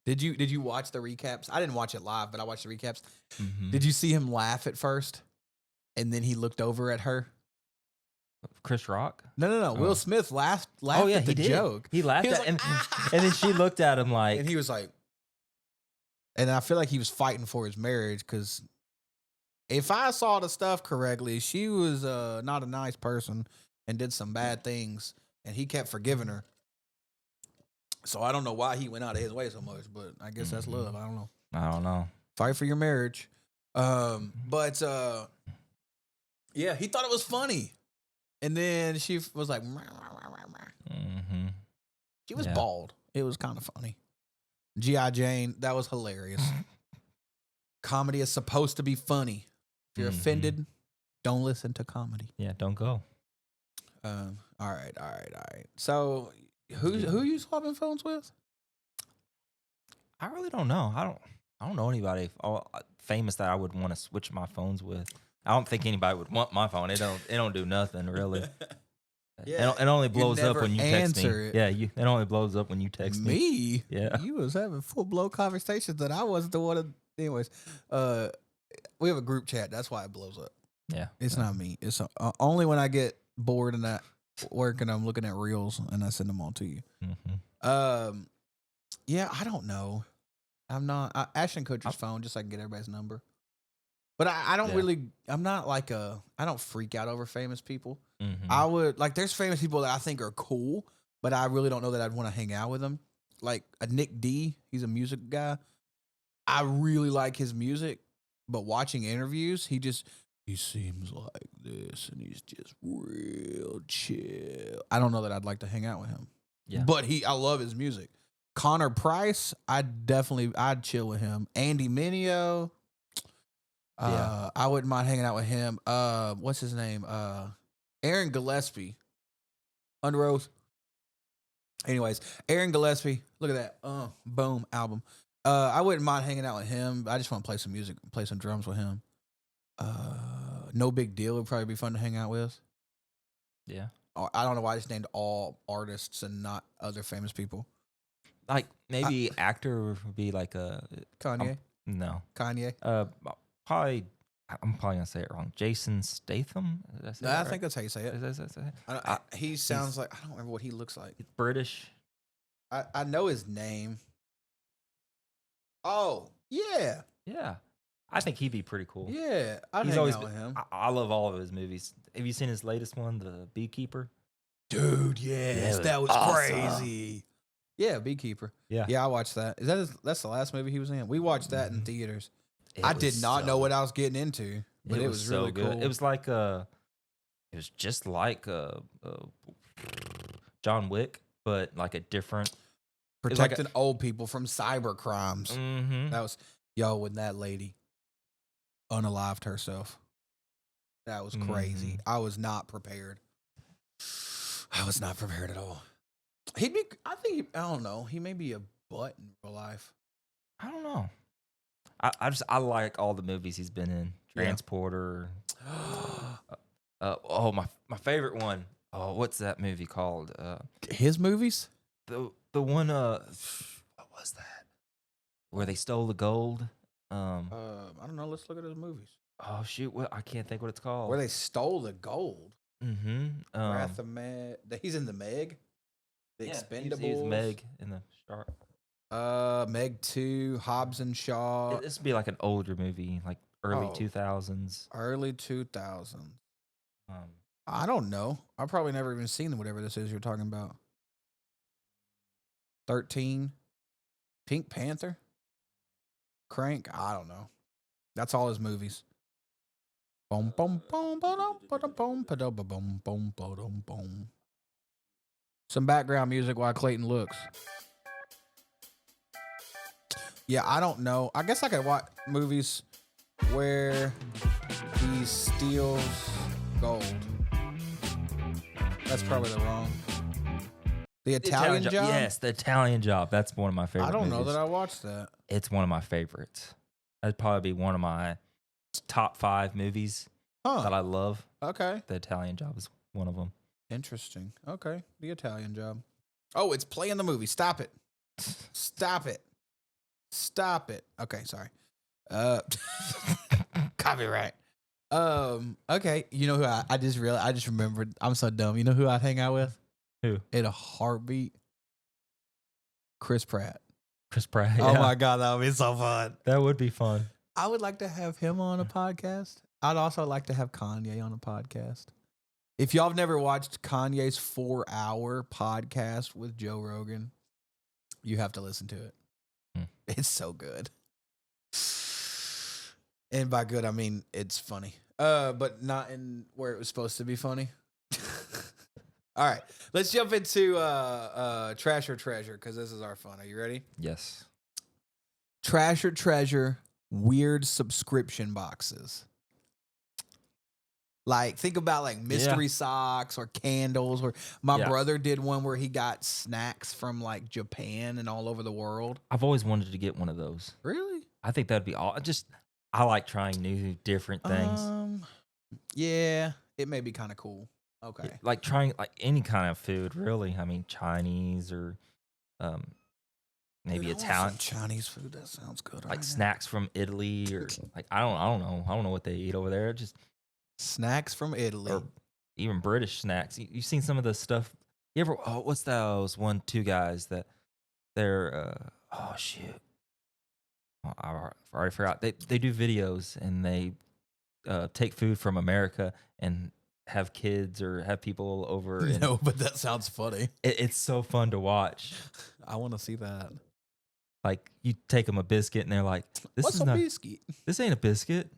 Did you watch the recaps? I didn't watch it live, but I watched the recaps. mhm. Did you see him laugh at first, and then he looked over at her? Chris Rock? No. Will Smith laughed at the joke. He laughed He was at, like, and then she looked at him like, And he was like, and I feel like he was fighting for his marriage because if I saw the stuff correctly, she was not a nice person and did some bad things, and he kept forgiving her. So I don't know why he went out of his way so much, but I guess that's love. I don't know. I don't know. Fight for your marriage. But yeah, he thought it was funny. And then she was like, she was bald. It was kind of funny. G.I. Jane, that was hilarious. Comedy is supposed to be funny. If you're offended, don't listen to comedy. Yeah, don't go. All right. So who you swapping phones with? I really don't know. I don't know anybody famous that I would want to switch my phones with. I don't think anybody would want my phone. It don't do nothing really. Yeah, it only blows up when you text me. it. Yeah, it only blows up when you text me. Me? Yeah. You was having full blown conversations that I wasn't the one to. Anyways, we have a group chat. That's why it blows up. Yeah. It's not me. It's only when I get bored and at work and I'm looking at reels and I send them all to you. Yeah, I don't know. I'm not. Ashton Kutcher's phone just so I can get everybody's number. But I don't really. I'm not like I don't freak out over famous people. I would like. There's famous people that I think are cool, but I really don't know that I'd want to hang out with them. Like a Nick D. He's a music guy. I really like his music, but watching interviews, he seems like this, and he's just real chill. I don't know that I'd like to hang out with him. Yeah, but I love his music. Connor Price, I'd chill with him. Andy Mineo, I wouldn't mind hanging out with him. What's his name? Aaron Gillespie, Under Oath. Anyways, Aaron Gillespie, look at that. Boom, album. I wouldn't mind hanging out with him. I just want to play some music, play some drums with him. No Big Deal would probably be fun to hang out with. Yeah. I don't know why I just named all artists and not other famous people. Like maybe actor would be like a Kanye. No. Kanye. Probably. I'm probably gonna say it wrong. Jason Statham. I think that's how you say it. He sounds like I don't remember what he looks like. It's British. I know his name. Oh yeah. Yeah. I think he'd be pretty cool. Yeah, I'd He's hang always out with him. I love all of his movies. Have you seen his latest one, The Beekeeper? Dude, yes, that was awesome. crazy. Yeah, Beekeeper. Yeah. I watched that. That's the last movie he was in? We watched that in theaters. I did was not know what I was getting into, but it was really good. cool. It was like it was just like John Wick, but like a different protecting old people from cyber crimes. Mm-hmm. That was when that lady unalived herself. That was crazy. I was not prepared. I was not prepared at all. I don't know. He may be a butt in real life. I don't know. I like all the movies he's been in. Transporter. My favorite one. Oh, what's that movie called? His movies? The one what was that? Where they stole the gold? I don't know. Let's look at his movies. Oh shoot! I can't think what it's called. Where they stole the gold. Mm-hmm. Wrath of Meg. He's in the Meg. The Expendables. He's Meg in the Shark. Meg 2, Hobbs and Shaw. This would be like an older movie, like early 2000s. Early 2000s. I don't know. I've probably never even seen whatever this is you're talking about. 13. Pink Panther. Crank. I don't know. That's all his movies. Boom, boom, boom, boom, boom, boom, boom, boom, boom, boom. Some background music while Clayton looks. Yeah, I don't know. I guess I could watch movies where he steals gold. That's probably the wrong. The Italian Job? Yes, The Italian Job. That's one of my favorite I don't know movies. that I watched that. It's one of my favorites. That'd probably be one of my top 5 movies that I love. Okay. The Italian Job is one of them. Interesting. Okay. The Italian Job. Oh, it's playing the movie. Stop it. Stop it. Stop it. Okay, sorry. Copyright. Okay. You know who I just realized, I just remembered. I'm so dumb. You know who I'd hang out with? Who? In a heartbeat. Chris Pratt. Chris Pratt. Oh yeah. my God, that would be so fun. That would be fun. I would like to have him on a podcast. I'd also like to have Kanye on a podcast. If y'all have never watched Kanye's 4-hour podcast with Joe Rogan, you have to listen to it. It's so good. And by good, I mean it's funny. But not in where it was supposed to be funny. All right. Let's jump into Trash or Treasure, because this is our fun. Are you ready? Yes. Trash or Treasure, weird subscription boxes. Like, think about like mystery socks or candles. Or my brother did one where he got snacks from like Japan and all over the world. I've always wanted to get one of those. Really? I think that'd be all. I like trying new, different things. Yeah, it may be kind of cool. Okay. Like trying like any kind of food, really. I mean, Chinese or maybe Dude, I want Italian. some Chinese food. That sounds good. Like right snacks from Italy or like I don't know what they eat over there. Just snacks from Italy. or even British snacks. You've seen some of the stuff. You ever? Oh, what's those two guys that they're? Oh shoot! Oh, I already forgot. They do videos and they take food from America and have kids or have people over. And No, but that sounds funny. it's so fun to watch. I want to see that. Like you take them a biscuit and they're like, "This What's is a not. biscuit? This ain't a biscuit."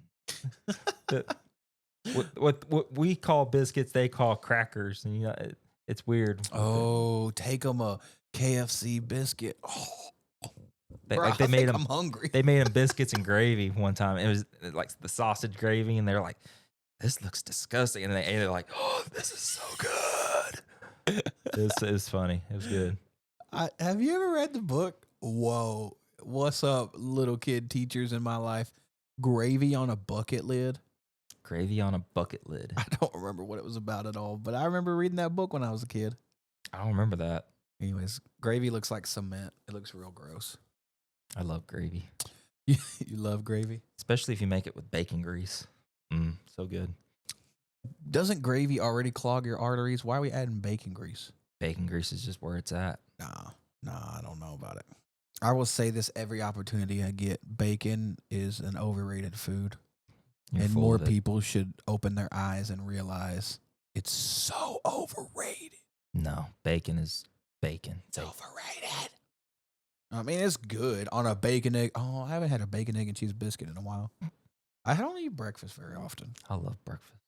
What we call biscuits, they call crackers, and it's weird. Oh, take them a KFC biscuit. Oh, They made them. I'm hungry. They made them biscuits and gravy one time. It was like the sausage gravy, and they're like, "This looks disgusting," and they ate it like, "Oh, this is so good." It was funny. It was good. Have you ever read the book? Whoa, what's up, little kid teachers in my life? Gravy on a bucket lid. Gravy on a bucket lid. I don't remember what it was about at all, but I remember reading that book when I was a kid. I don't remember that. Anyways, gravy looks like cement. It looks real gross. I love gravy, You love gravy? especially if you make it with bacon grease. So good. Doesn't gravy already clog your arteries? Why are we adding bacon grease? Bacon grease is just where it's at. Nah, I don't know about it. I will say this every opportunity I get. Bacon is an overrated food. You're and full more of it. people should open their eyes and realize it's so overrated. No, bacon is bacon. It's overrated. I mean, it's good on a bacon egg. Oh, I haven't had a bacon, egg, and cheese biscuit in a while. I don't eat breakfast very often. I love breakfast.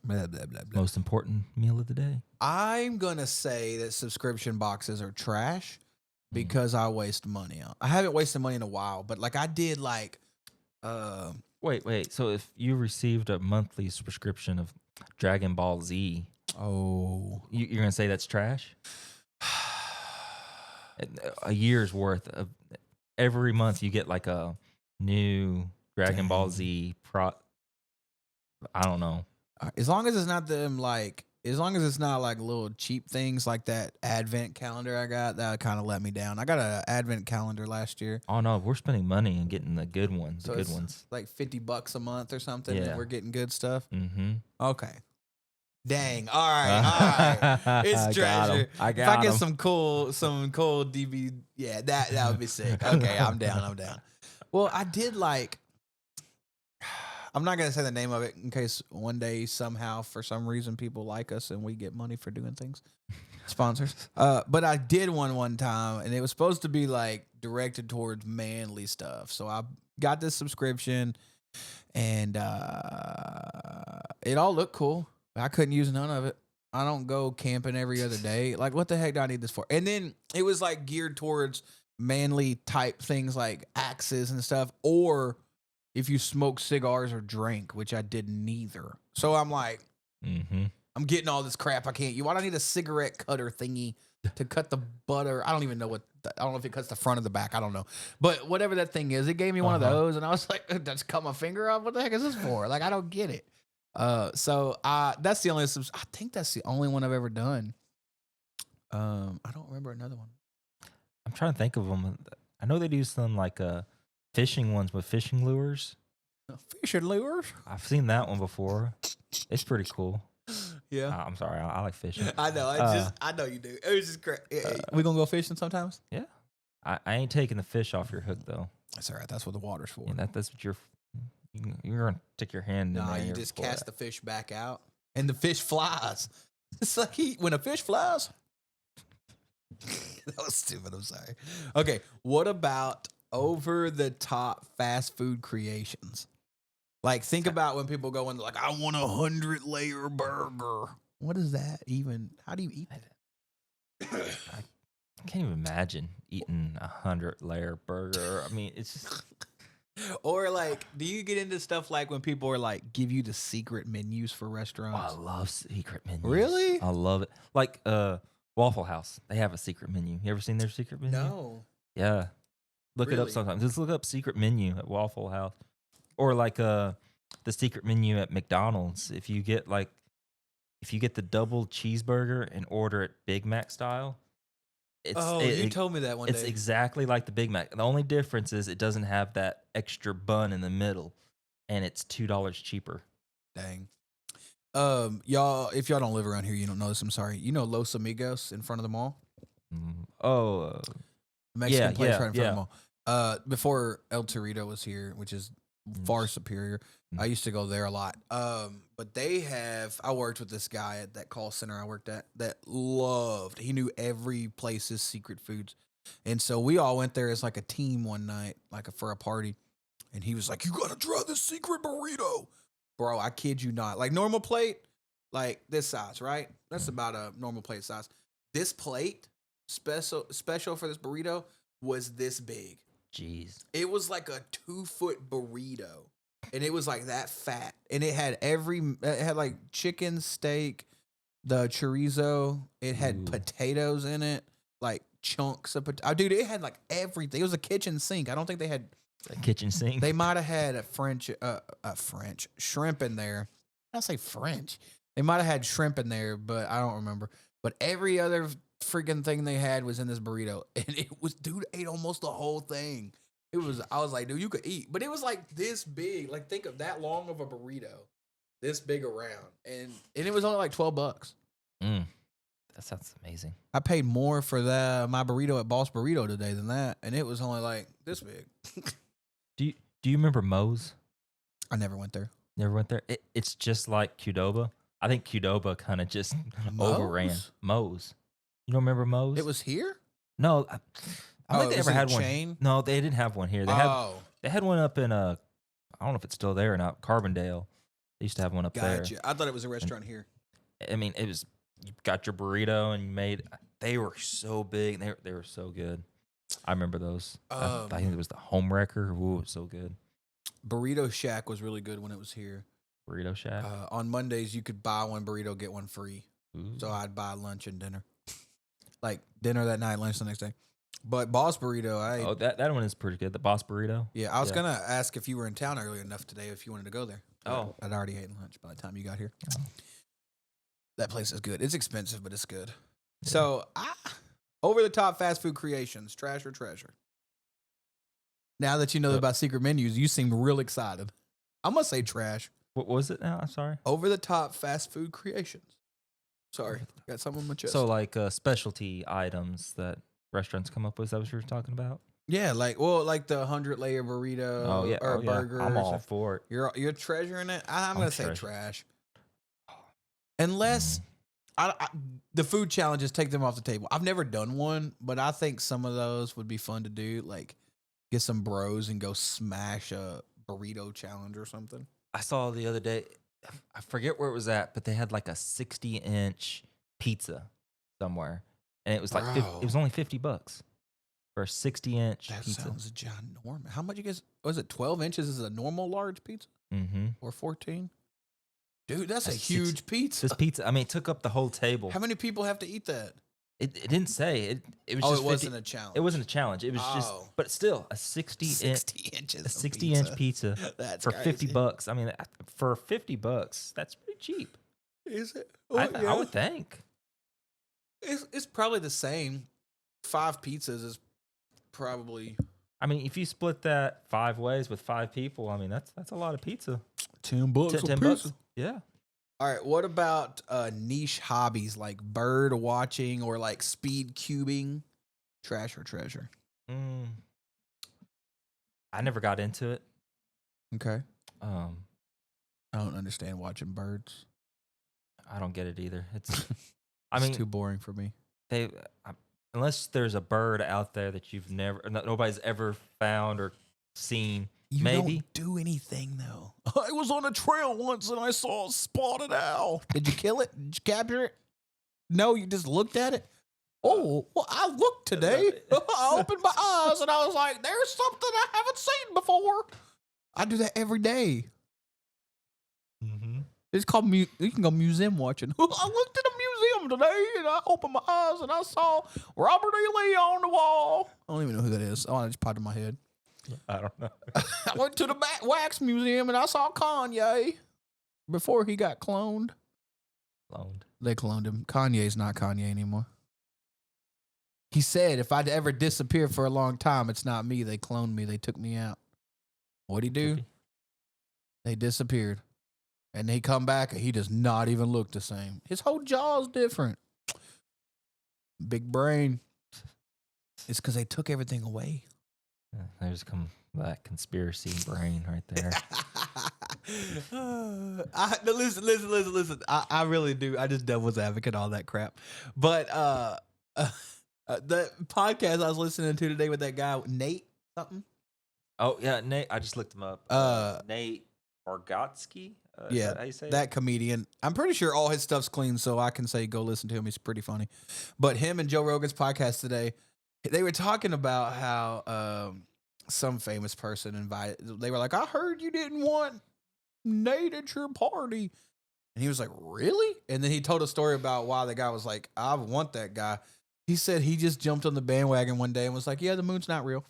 Blah, blah, blah, blah. Most important meal of the day. I'm going to say that subscription boxes are trash because I waste money on. I haven't wasted money in a while, but like I did like Wait. So if you received a monthly subscription of Dragon Ball Z, you're gonna say that's trash? A year's worth of every month you get like a new Dragon Ball Z I don't know. As long as it's not them like, as long as it's not like little cheap things like that advent calendar I got, that kind of let me down. I got an advent calendar last year. Oh no, we're spending money and getting the good ones. So The good it's ones. like $50 a month or something. Yeah. And we're getting good stuff. Mm-hmm. Okay. Dang. All right. It's treasure. I If I got get 'em. some cool DB, yeah, that would be sick. Okay, I'm down. Well, I did like, I'm not gonna say the name of it in case one day somehow for some reason people like us and we get money for doing things. Sponsors. But I did one time and it was supposed to be like directed towards manly stuff. So I got this subscription and it all looked cool. I couldn't use none of it. I don't go camping every other day. Like, what the heck do I need this for? And then it was like geared towards manly type things like axes and stuff, or if you smoke cigars or drink, which I did neither. So I'm like, I'm getting all this crap I can't use. Why do I need a cigarette cutter thingy to cut the butter? I don't even know I don't know if it cuts the front or the back. I don't know. But whatever that thing is, it gave me one of those. And I was like, just cut my finger off. What the heck is this for? Like, I don't get it. So that's the only, I think that's the only one I've ever done. I don't remember another one. I'm trying to think of them. I know they do some like fishing ones with fishing lures. Fishing lures? I've seen that one before. It's pretty cool. Yeah. I'm sorry. I like fishing. I know. I know you do. It was just great. We gonna go fishing sometimes? Yeah. I ain't taking the fish off your hook though. That's all right. That's what the water's for. Yeah, that's what you're. You're gonna stick your hand in Nah, there. you just before cast that. the fish back out, and the fish flies. It's like when a fish flies. That was stupid. I'm sorry. Okay, what about over the top fast food creations? Like, think about when people go in like, I want 100-layer burger. What is that even? How do you eat that? I can't even imagine eating 100-layer burger. I mean, it's just Or like, do you get into stuff like when people are like, give you the secret menus for oh, I restaurants? love secret menus. Really? I love it. Like Waffle House, they have a secret menu. You ever seen their secret menu? No. Yeah. Look it up Really? sometimes. Just look up secret menu at Waffle House. Or like the secret menu at McDonald's. If you get the double cheeseburger and order it Big Mac style, You told me that one it's day. exactly like the Big Mac. The only difference is it doesn't have that extra bun in the middle, and it's $2 cheaper. Dang. Y'all, if y'all don't live around here, you don't know this. I'm sorry. You know Los Amigos in front of the mall? Oh, Mexican place yeah, right in front of the mall. Before El Torito was here, which is far superior, I used to go there a lot. But they have, I worked with this guy at that call center I worked at that he knew every place's secret foods. And so we all went there as like a team one night, for a party. And he was like, you got to try this secret burrito. Bro, I kid you not. Like normal plate, like this size, right? That's about a normal plate size. This plate, special for this burrito, was this big. jeez. It was like a 2-foot burrito. And it was like that fat. And it had like chicken, steak, the chorizo. It had Ooh. potatoes in it, like chunks of potato. Dude, it had like everything. It was a kitchen sink. I don't think they had. A kitchen sink. They might have had a French shrimp in there. I say French. They might have had shrimp in there, but I don't remember. But every other freaking thing they had was in this burrito, and dude ate almost the whole thing. I was like, dude, you could eat, but it was like this big. Like think of that long of a burrito, this big around, and it was only like $12. That sounds amazing. I paid more for my burrito at Boss Burrito today than that, and it was only like this big. Do you remember Moe's? I never went there. Never went there. It's just like Qdoba. I think Qdoba kind of just overran Moe's. You don't remember Moe's? It was here. No, I don't think they was ever it a had one. chain? No, they didn't have one here. They had one up in I don't know if it's still there or not. Carbondale. They used to have one up there. Gotcha. I thought it was a restaurant here. I mean, it was. You got your burrito and you made. They were so big. And they were so good. I remember those. I think it was the Home Wrecker. Ooh, it was so good. Burrito Shack was really good when it was here. Burrito Shack. On Mondays, you could buy one burrito, get one free. Ooh. So I'd buy lunch and dinner. Like dinner that night, lunch the next day. But Boss Burrito, that one is pretty good. The Boss Burrito. Yeah, I was going to ask if you were in town early enough today if you wanted to go there. Oh. I'd already ate lunch by the time you got here. Oh. That place is good. It's expensive, but it's good. Yeah. So, over the top fast food creations, trash or treasure? Now that you know about secret menus, you seem real excited. I'm going to say trash. What was it now? I'm sorry. Over the top fast food creations. Sorry, got something on my chest. So like specialty items that restaurants come up with. Is that what you were talking about? Yeah, like the 100-layer burrito or burgers. I'm all for it. You're treasuring it. I'm gonna say trash. Unless the food challenges take them off the table. I've never done one, but I think some of those would be fun to do. Like get some bros and go smash a burrito challenge or something. I saw the other day. I forget where it was at, but they had like a 60-inch pizza somewhere, and it was like it was only $50 for a 60-inch pizza. That sounds ginormous. How much you guys? Was it 12 inches? Is a normal large pizza? Mm-hmm. Or 14? Dude, that's a huge pizza. This pizza, I mean, it took up the whole table. How many people have to eat that? It didn't say. It was just it 50, wasn't a challenge. It wasn't a challenge. It was just, but still, a 60-inch pizza that's for crazy. $50. I mean, for $50, that's pretty cheap. Is it? I would think. It's probably the same. 5 pizzas is probably. I mean, if you split that 5 ways with 5 people, I mean, that's a lot of pizza. $10 $10. Yeah. All right. What about niche hobbies like bird watching or like speed cubing? Trash or treasure? I never got into it. Okay. I don't understand watching birds. I don't get it either. It's It's too boring for me. they unless there's a bird out there that nobody's ever found or seen. You maybe don't do anything though. I was on a trail once and I saw a spotted owl. Did you kill it? Did you capture it? No, you just looked at it. Oh, well, I looked today. I opened my eyes and I was like, there's something I haven't seen before. I do that every day. Mm-hmm. It's called you can go museum watching. I looked at a museum today and I opened my eyes and I saw Robert E. Lee on the wall. I don't even know who that is. Oh, I just popped in my head. I don't know. I went to the wax museum and I saw Kanye before he got cloned. They cloned him. Kanye's not Kanye anymore. He said, if I'd ever disappear for a long time, it's not me. They cloned me. They took me out. What'd he do? They disappeared. And they come back and he does not even look the same. His whole jaw's different. Big brain. It's because they took everything away. There's that conspiracy brain right there. Listen. I really do. I just devil's advocate all that crap. But the podcast I was listening to today with that guy Nate something. Oh yeah, Nate. I just looked him up. Nate Bargatze. Yeah, how you say that comedian. I'm pretty sure all his stuff's clean, so I can say go listen to him. He's pretty funny. But him and Joe Rogan's podcast today, they were talking about how some famous person invited. They were like, "I heard you didn't want Nate at your party," and he was like, "Really?" And then he told a story about why the guy was like, "I want that guy." He said he just jumped on the bandwagon one day and was like, "Yeah, the moon's not real."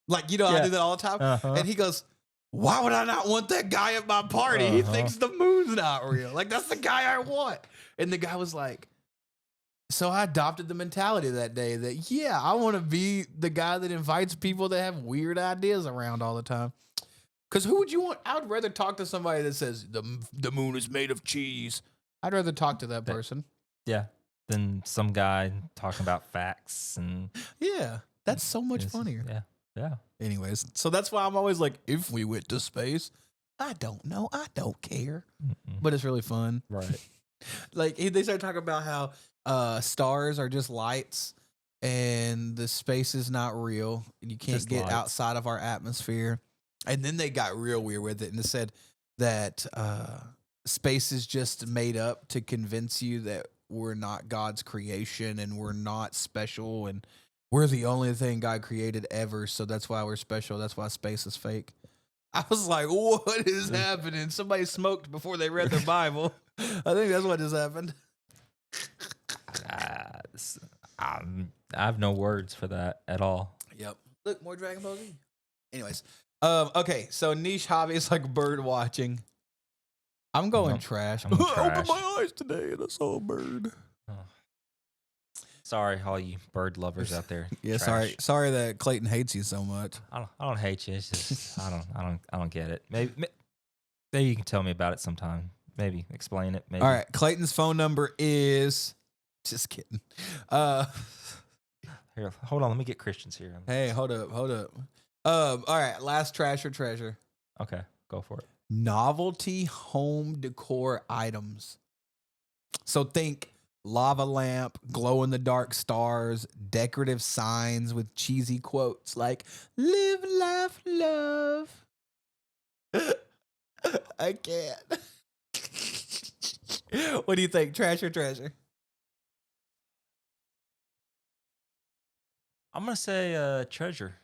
Like, I do that all the time. Uh-huh. And he goes, why would I not want that guy at my party? He thinks the moon's not real. Like, that's the guy I want. And the guy was like, so I adopted the mentality that day that, yeah, I want to be the guy that invites people that have weird ideas around all the time. Because who would you want? I would rather talk to somebody that says the moon is made of cheese. I'd rather talk to that person. Yeah. Than some guy talking about facts and. Yeah. That's so much funnier. Yeah. Yeah. Anyways, so that's why I'm always like, if we went to space, I don't know. I don't care. Mm-mm. But it's really fun. Right. Like, they start talking about how stars are just lights and the space is not real. And you can't Just get lights. outside of our atmosphere. And then they got real weird with it and they said that space is just made up to convince you that we're not God's creation and we're not special and we're the only thing God created ever, so that's why we're special. That's why space is fake. I was like, what is happening? Somebody smoked before they read their Bible. I think that's what just happened. I have no words for that at all. Yep. Look, more Dragon Ball Z. Anyways, okay, so niche hobby is like bird watching. I'm going trash. I'm going I trash. opened my eyes today and I saw a bird. Oh. Sorry, all you bird lovers out there. Yeah, Trash. sorry that Clayton hates you so much. I don't hate you. It's just I don't get it. Maybe you can tell me about it sometime. Maybe explain it. Maybe. All right, Clayton's phone number is. Just kidding. Here, hold on. Let me get Christians here. Hey, hold up. All right, last trash or treasure. Okay, go for it. Novelty home decor items. So think lava lamp, glow in the dark stars, decorative signs with cheesy quotes like "Live, laugh, love." I can't. What do you think? Trash or treasure? I'm gonna say treasure.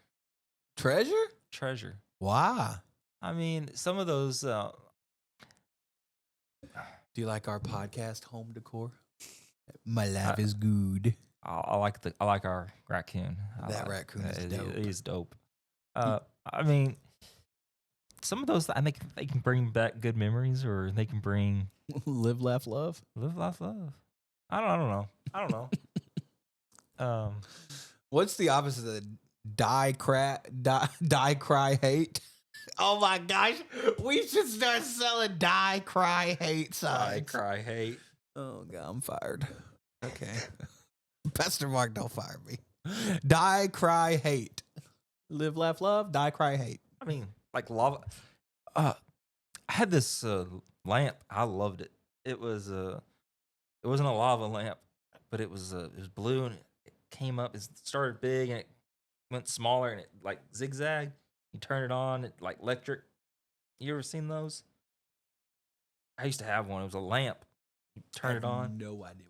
Treasure? Treasure. Why? I mean, some of those. Do you like our podcast home decor? My life is good. I like our raccoon. That raccoon is dope. He's dope. I mean, some of those I think they can bring back good memories, or they can bring Live, laugh, love. live, laugh, love. I don't know. What's the opposite of die, cry, hate? Oh my gosh, we should start selling die, cry, hate signs. cry, hate. Oh God, I'm fired. Okay, Pastor Mark, don't fire me. Die, cry, hate. Live, laugh, love. Die, cry, hate. I mean, like lava. I had this lamp. I loved it. It wasn't a lava lamp, but it was blue and it came up. It started big and it went smaller and it like zigzagged. You turn it on, it like electric. You ever seen those? I used to have one. It was a lamp. You turn it on. No idea.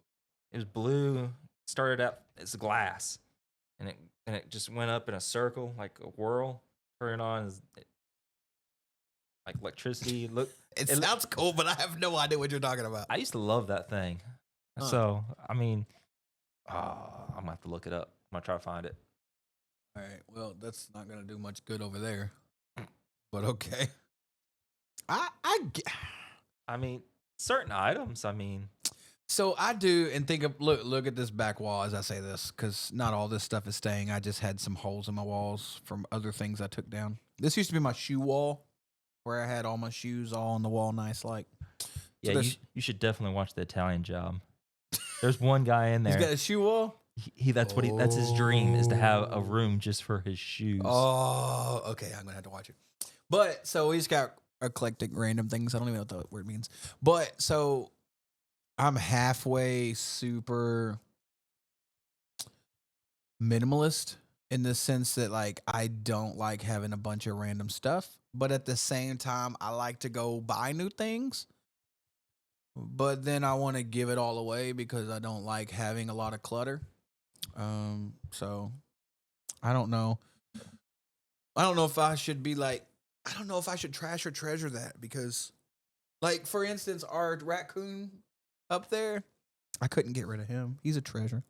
It was blue. Started out it's glass, and it just went up in a circle like a whirl. Turn it on, like electricity. Look, It sounds cool, but I have no idea what you're talking about. I used to love that thing. Huh. So I mean, I'm gonna have to look it up. I'm gonna try to find it. All right. Well, that's not gonna do much good over there. But okay. I mean, certain items. I mean, So I do, and think of look at this back wall as I say this, because not all this stuff is staying. I just had some holes in my walls from other things I took down. This used to be my shoe wall, where I had all my shoes all on the wall, nice like. yeah, you should definitely watch The Italian Job. There's one guy in there. He's got a shoe wall. That's his dream is to have a room just for his shoes. Oh, okay. I'm gonna have to watch it. But so he's got eclectic random things. I don't even know what the word means. But so I'm halfway super minimalist in the sense that like I don't like having a bunch of random stuff, but at the same time I like to go buy new things. But then I want to give it all away because I don't like having a lot of clutter. So I don't know. I don't know if I should be like, I don't know if I should trash or treasure that because, like, for instance, our raccoon up there, I couldn't get rid of him. He's a treasure.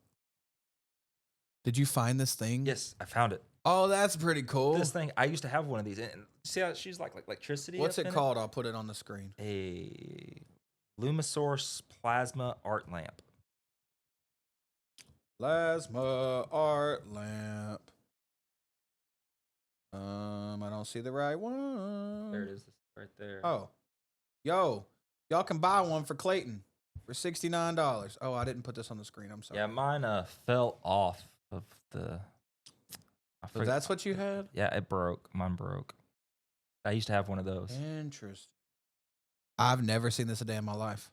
Did you find this thing? Yes, I found it. Oh, that's pretty cool. This thing, I used to have one of these. And see how she's like electricity? What's up it in called? I'll put it on the screen. A Lumisource plasma art lamp. Plasma art lamp. I don't see the right one. There it is, right there. Oh, y'all can buy one for Clayton for $69. Oh, I didn't put this on the screen. I'm sorry. Yeah, mine fell off of the. So that's what you had? Yeah, it broke. Mine broke. I used to have one of those. Interesting. I've never seen this a day in my life.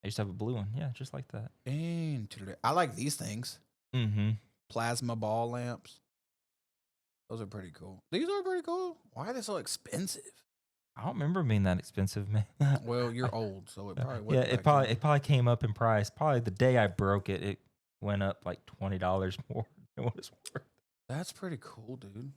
I used to have a blue one. Yeah, just like that. Interesting. I like these things. Mm-hmm. Plasma ball lamps. Those are pretty cool. These are pretty cool. Why are they so expensive? I don't remember being that expensive, man. Well, you're old, so it probably Yeah, wasn't. it probably came up in price. Probably the day I broke it, it went up like $20 more than what it's worth. That's pretty cool, dude.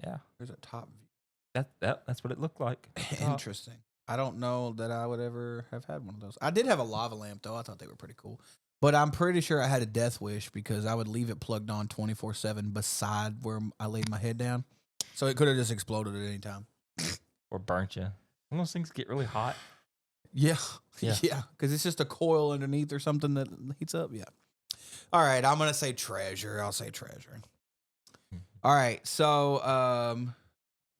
Yeah, There's a top view. that's what it looked like. Interesting. I don't know that I would ever have had one of those. I did have a lava lamp though. I thought they were pretty cool. But I'm pretty sure I had a death wish because I would leave it plugged on 24/7 beside where I laid my head down. So it could have just exploded at any time. Or burnt you. When those things get really hot. Yeah. Yeah. Yeah. Because it's just a coil underneath or something that heats up. Yeah. All right. I'm going to say treasure. I'll say treasure. All right. So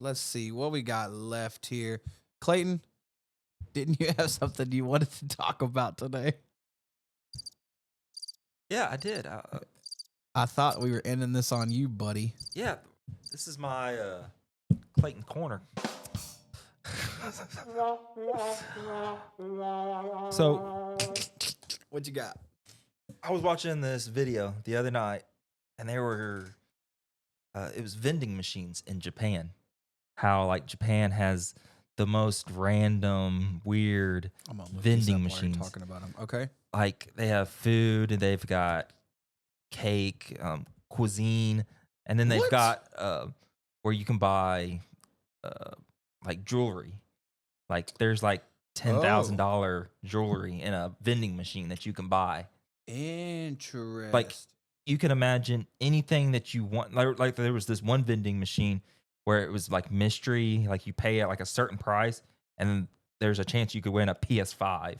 let's see what we got left here. Clayton, didn't you have something you wanted to talk about today? Yeah, I did. I thought we were ending this on you, buddy. Yeah, this is my Clayton corner. So, What you got? I was watching this video the other night, and they were, it was vending machines in Japan. How, like, Japan has the most random, weird I'm gonna look vending these up while machines. you're talking about them. Okay. Like, they have food, and they've got cake, cuisine, and then they've What? got where you can buy like jewelry. Like there's like $10,000 jewelry in a vending machine that you can buy. Interesting. Like you can imagine anything that you want. Like there was this one vending machine where it was like mystery, like you pay at like a certain price, and then there's a chance you could win a PS5.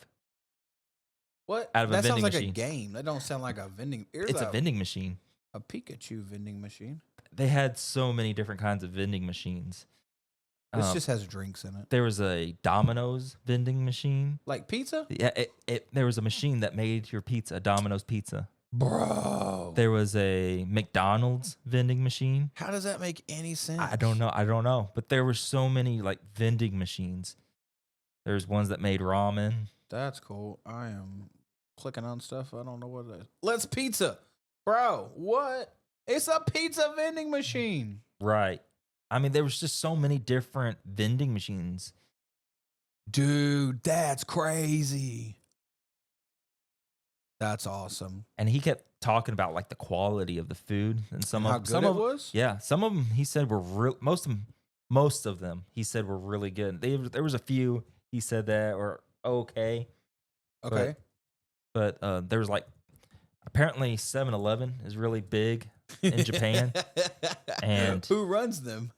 What? out of a That sounds vending like machine. a game. That don't sound like a vending. It's a vending machine. A Pikachu vending machine. They had so many different kinds of vending machines. This just has drinks in it. There was a Domino's vending machine. Like pizza? Yeah, there was a machine that made your pizza, a Domino's pizza. Bro. There was a McDonald's vending machine. How does that make any sense? I don't know. But there were so many like vending machines. There's ones that made ramen. That's cool. I am clicking on stuff. I don't know what it is. Let's Pizza. Bro, what? It's a pizza vending machine. Right. I mean, there was just so many different vending machines. Dude, that's crazy. That's awesome. And he kept talking about like the quality of the food and How good it was? Yeah, some of them he said were real. Most of them he said were really good. There was a few he said that were okay. Okay. But there was like apparently 7-Eleven is really big in Japan. And who runs them?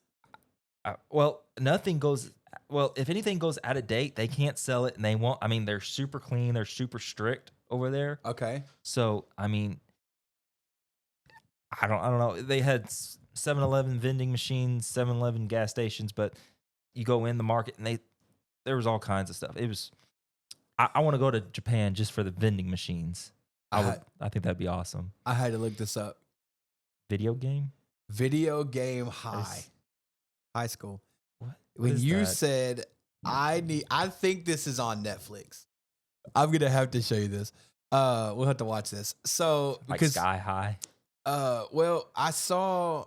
well, nothing goes. Well, if anything goes out of date, they can't sell it, and they won't. I mean, they're super clean. They're super strict over there. Okay. So, I mean, I don't know. They had 7-Eleven vending machines, 7-Eleven gas stations, but you go in the market, and there was all kinds of stuff. It was. I want to go to Japan just for the vending machines. I think that'd be awesome. I had to look this up. Video game High. High school. What When is you that? said I think this is on Netflix. I'm gonna have to show you this. We'll have to watch this. So Like because Sky High. well, I saw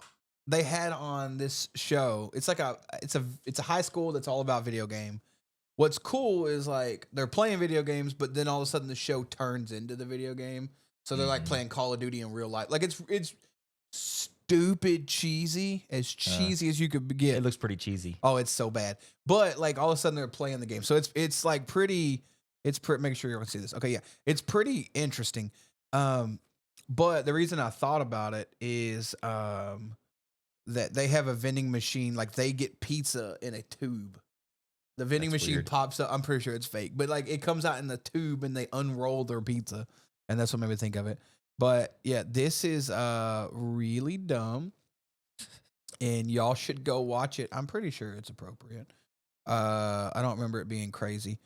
they had on this show. It's like it's a high school that's all about video game. What's cool is like they're playing video games, but then all of a sudden the show turns into the video game. So they're like playing Call of Duty in real life. Like it's stupid cheesy, as cheesy as you could get. It looks pretty cheesy. Oh, it's so bad. But like all of a sudden they're playing the game. So it's like pretty. Make sure everyone see this. Okay, yeah, it's pretty interesting. But the reason I thought about it is that they have a vending machine. Like they get pizza in a tube. The vending That's machine weird. pops up. I'm pretty sure it's fake, but like it comes out in the tube and they unroll their pizza, and that's what made me think of it. But yeah, this is really dumb, and y'all should go watch it. I'm pretty sure it's appropriate. I don't remember it being crazy.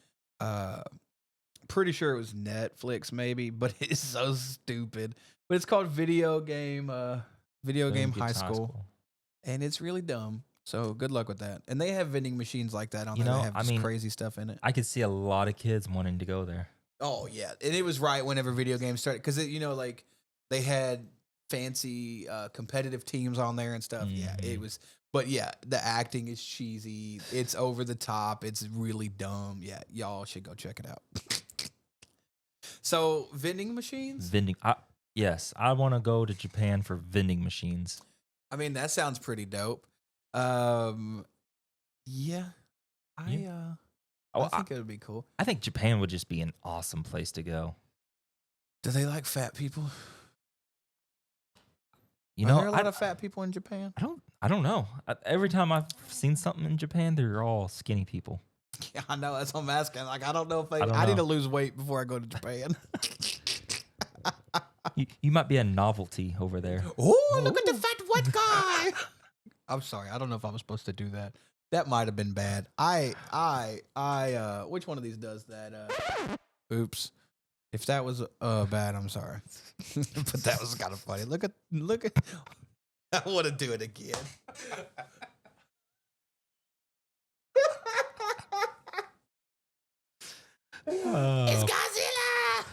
Pretty sure it was Netflix maybe, but it's so stupid. But it's called Video Game High School, and it's really dumb. So good luck with that. And they have vending machines like that on there. They have just crazy stuff in it. I could see a lot of kids wanting to go there. Oh yeah, and it was right whenever video games started because like they had fancy competitive teams on there and stuff. Yeah, it was. But yeah, the acting is cheesy. It's over the top. It's really dumb. Yeah, y'all should go check it out. So vending machines. Yes, I want to go to Japan for vending machines. I mean, that sounds pretty dope. Yeah, I think it would be cool. I think Japan would just be an awesome place to go. Do they like fat people? You Are know, there a lot of fat people in Japan? I don't know. Every time I've seen something in Japan, they're all skinny people. Yeah, I know. That's what I'm asking. Like, I don't know if don't I need know. to lose weight before I go to Japan. You might be a novelty over there. Oh, look at the fat white guy. I'm sorry. I don't know if I was supposed to do that. That might have been bad. Which one of these does that? Oops. If that was bad, I'm sorry. But that was kind of funny. Look at. I want to do it again. It's Godzilla.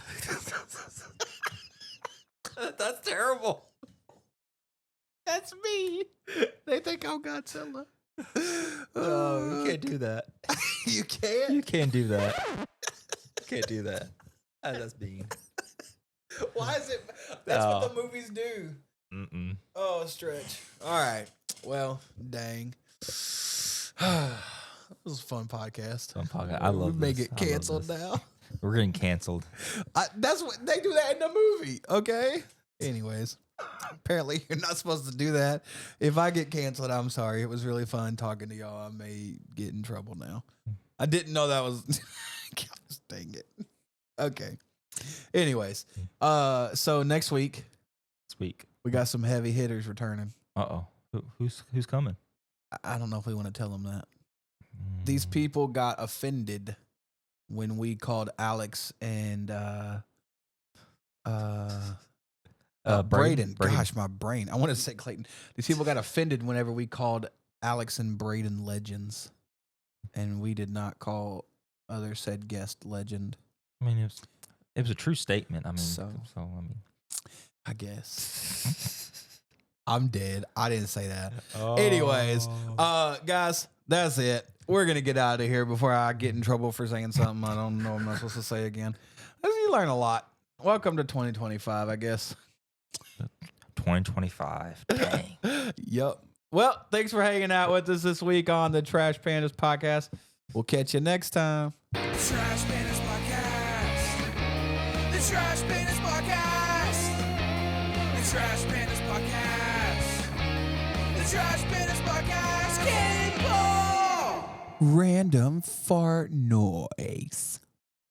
That's terrible. That's me. They think I'm Godzilla. Oh, you can't do that. You can't? You can't do that. You can't do that. That's mean. Why is it? That's what the movies do. Mm-mm. Oh, stretch. All right. Well, dang. This was a fun podcast. I love We may this. get I love canceled this. now. We're getting canceled. That's what they do that in the movie. Okay. Anyways, apparently you're not supposed to do that. If I get canceled, I'm sorry. It was really fun talking to y'all. I may get in trouble now. I didn't know that was. Gosh, dang it. Okay. Anyways, so next week This week. we got some heavy hitters returning. Who's coming? I don't know if we want to tell them that. These people got offended when we called Alex and Braden. Gosh, my brain. I wanted to say Clayton. These people got offended whenever we called Alex and Braden legends, and we did not call other said guest legend. I mean, it was a true statement. I mean, I guess. I'm dead. I didn't say that. Anyways, guys, that's it. We're going to get out of here before I get in trouble for saying something I don't know I'm not supposed to say again. You learn a lot. Welcome to 2025, I guess. 2025. Dang. Yep. Well, thanks for hanging out with us this week on the Trash Pandas podcast. We'll catch you next time. The Trash Pandas Podcast. The Trash Pandas Podcast. The Trash Pandas Podcast. The Trash Pandas Podcast. Cannonball! Random fart noise.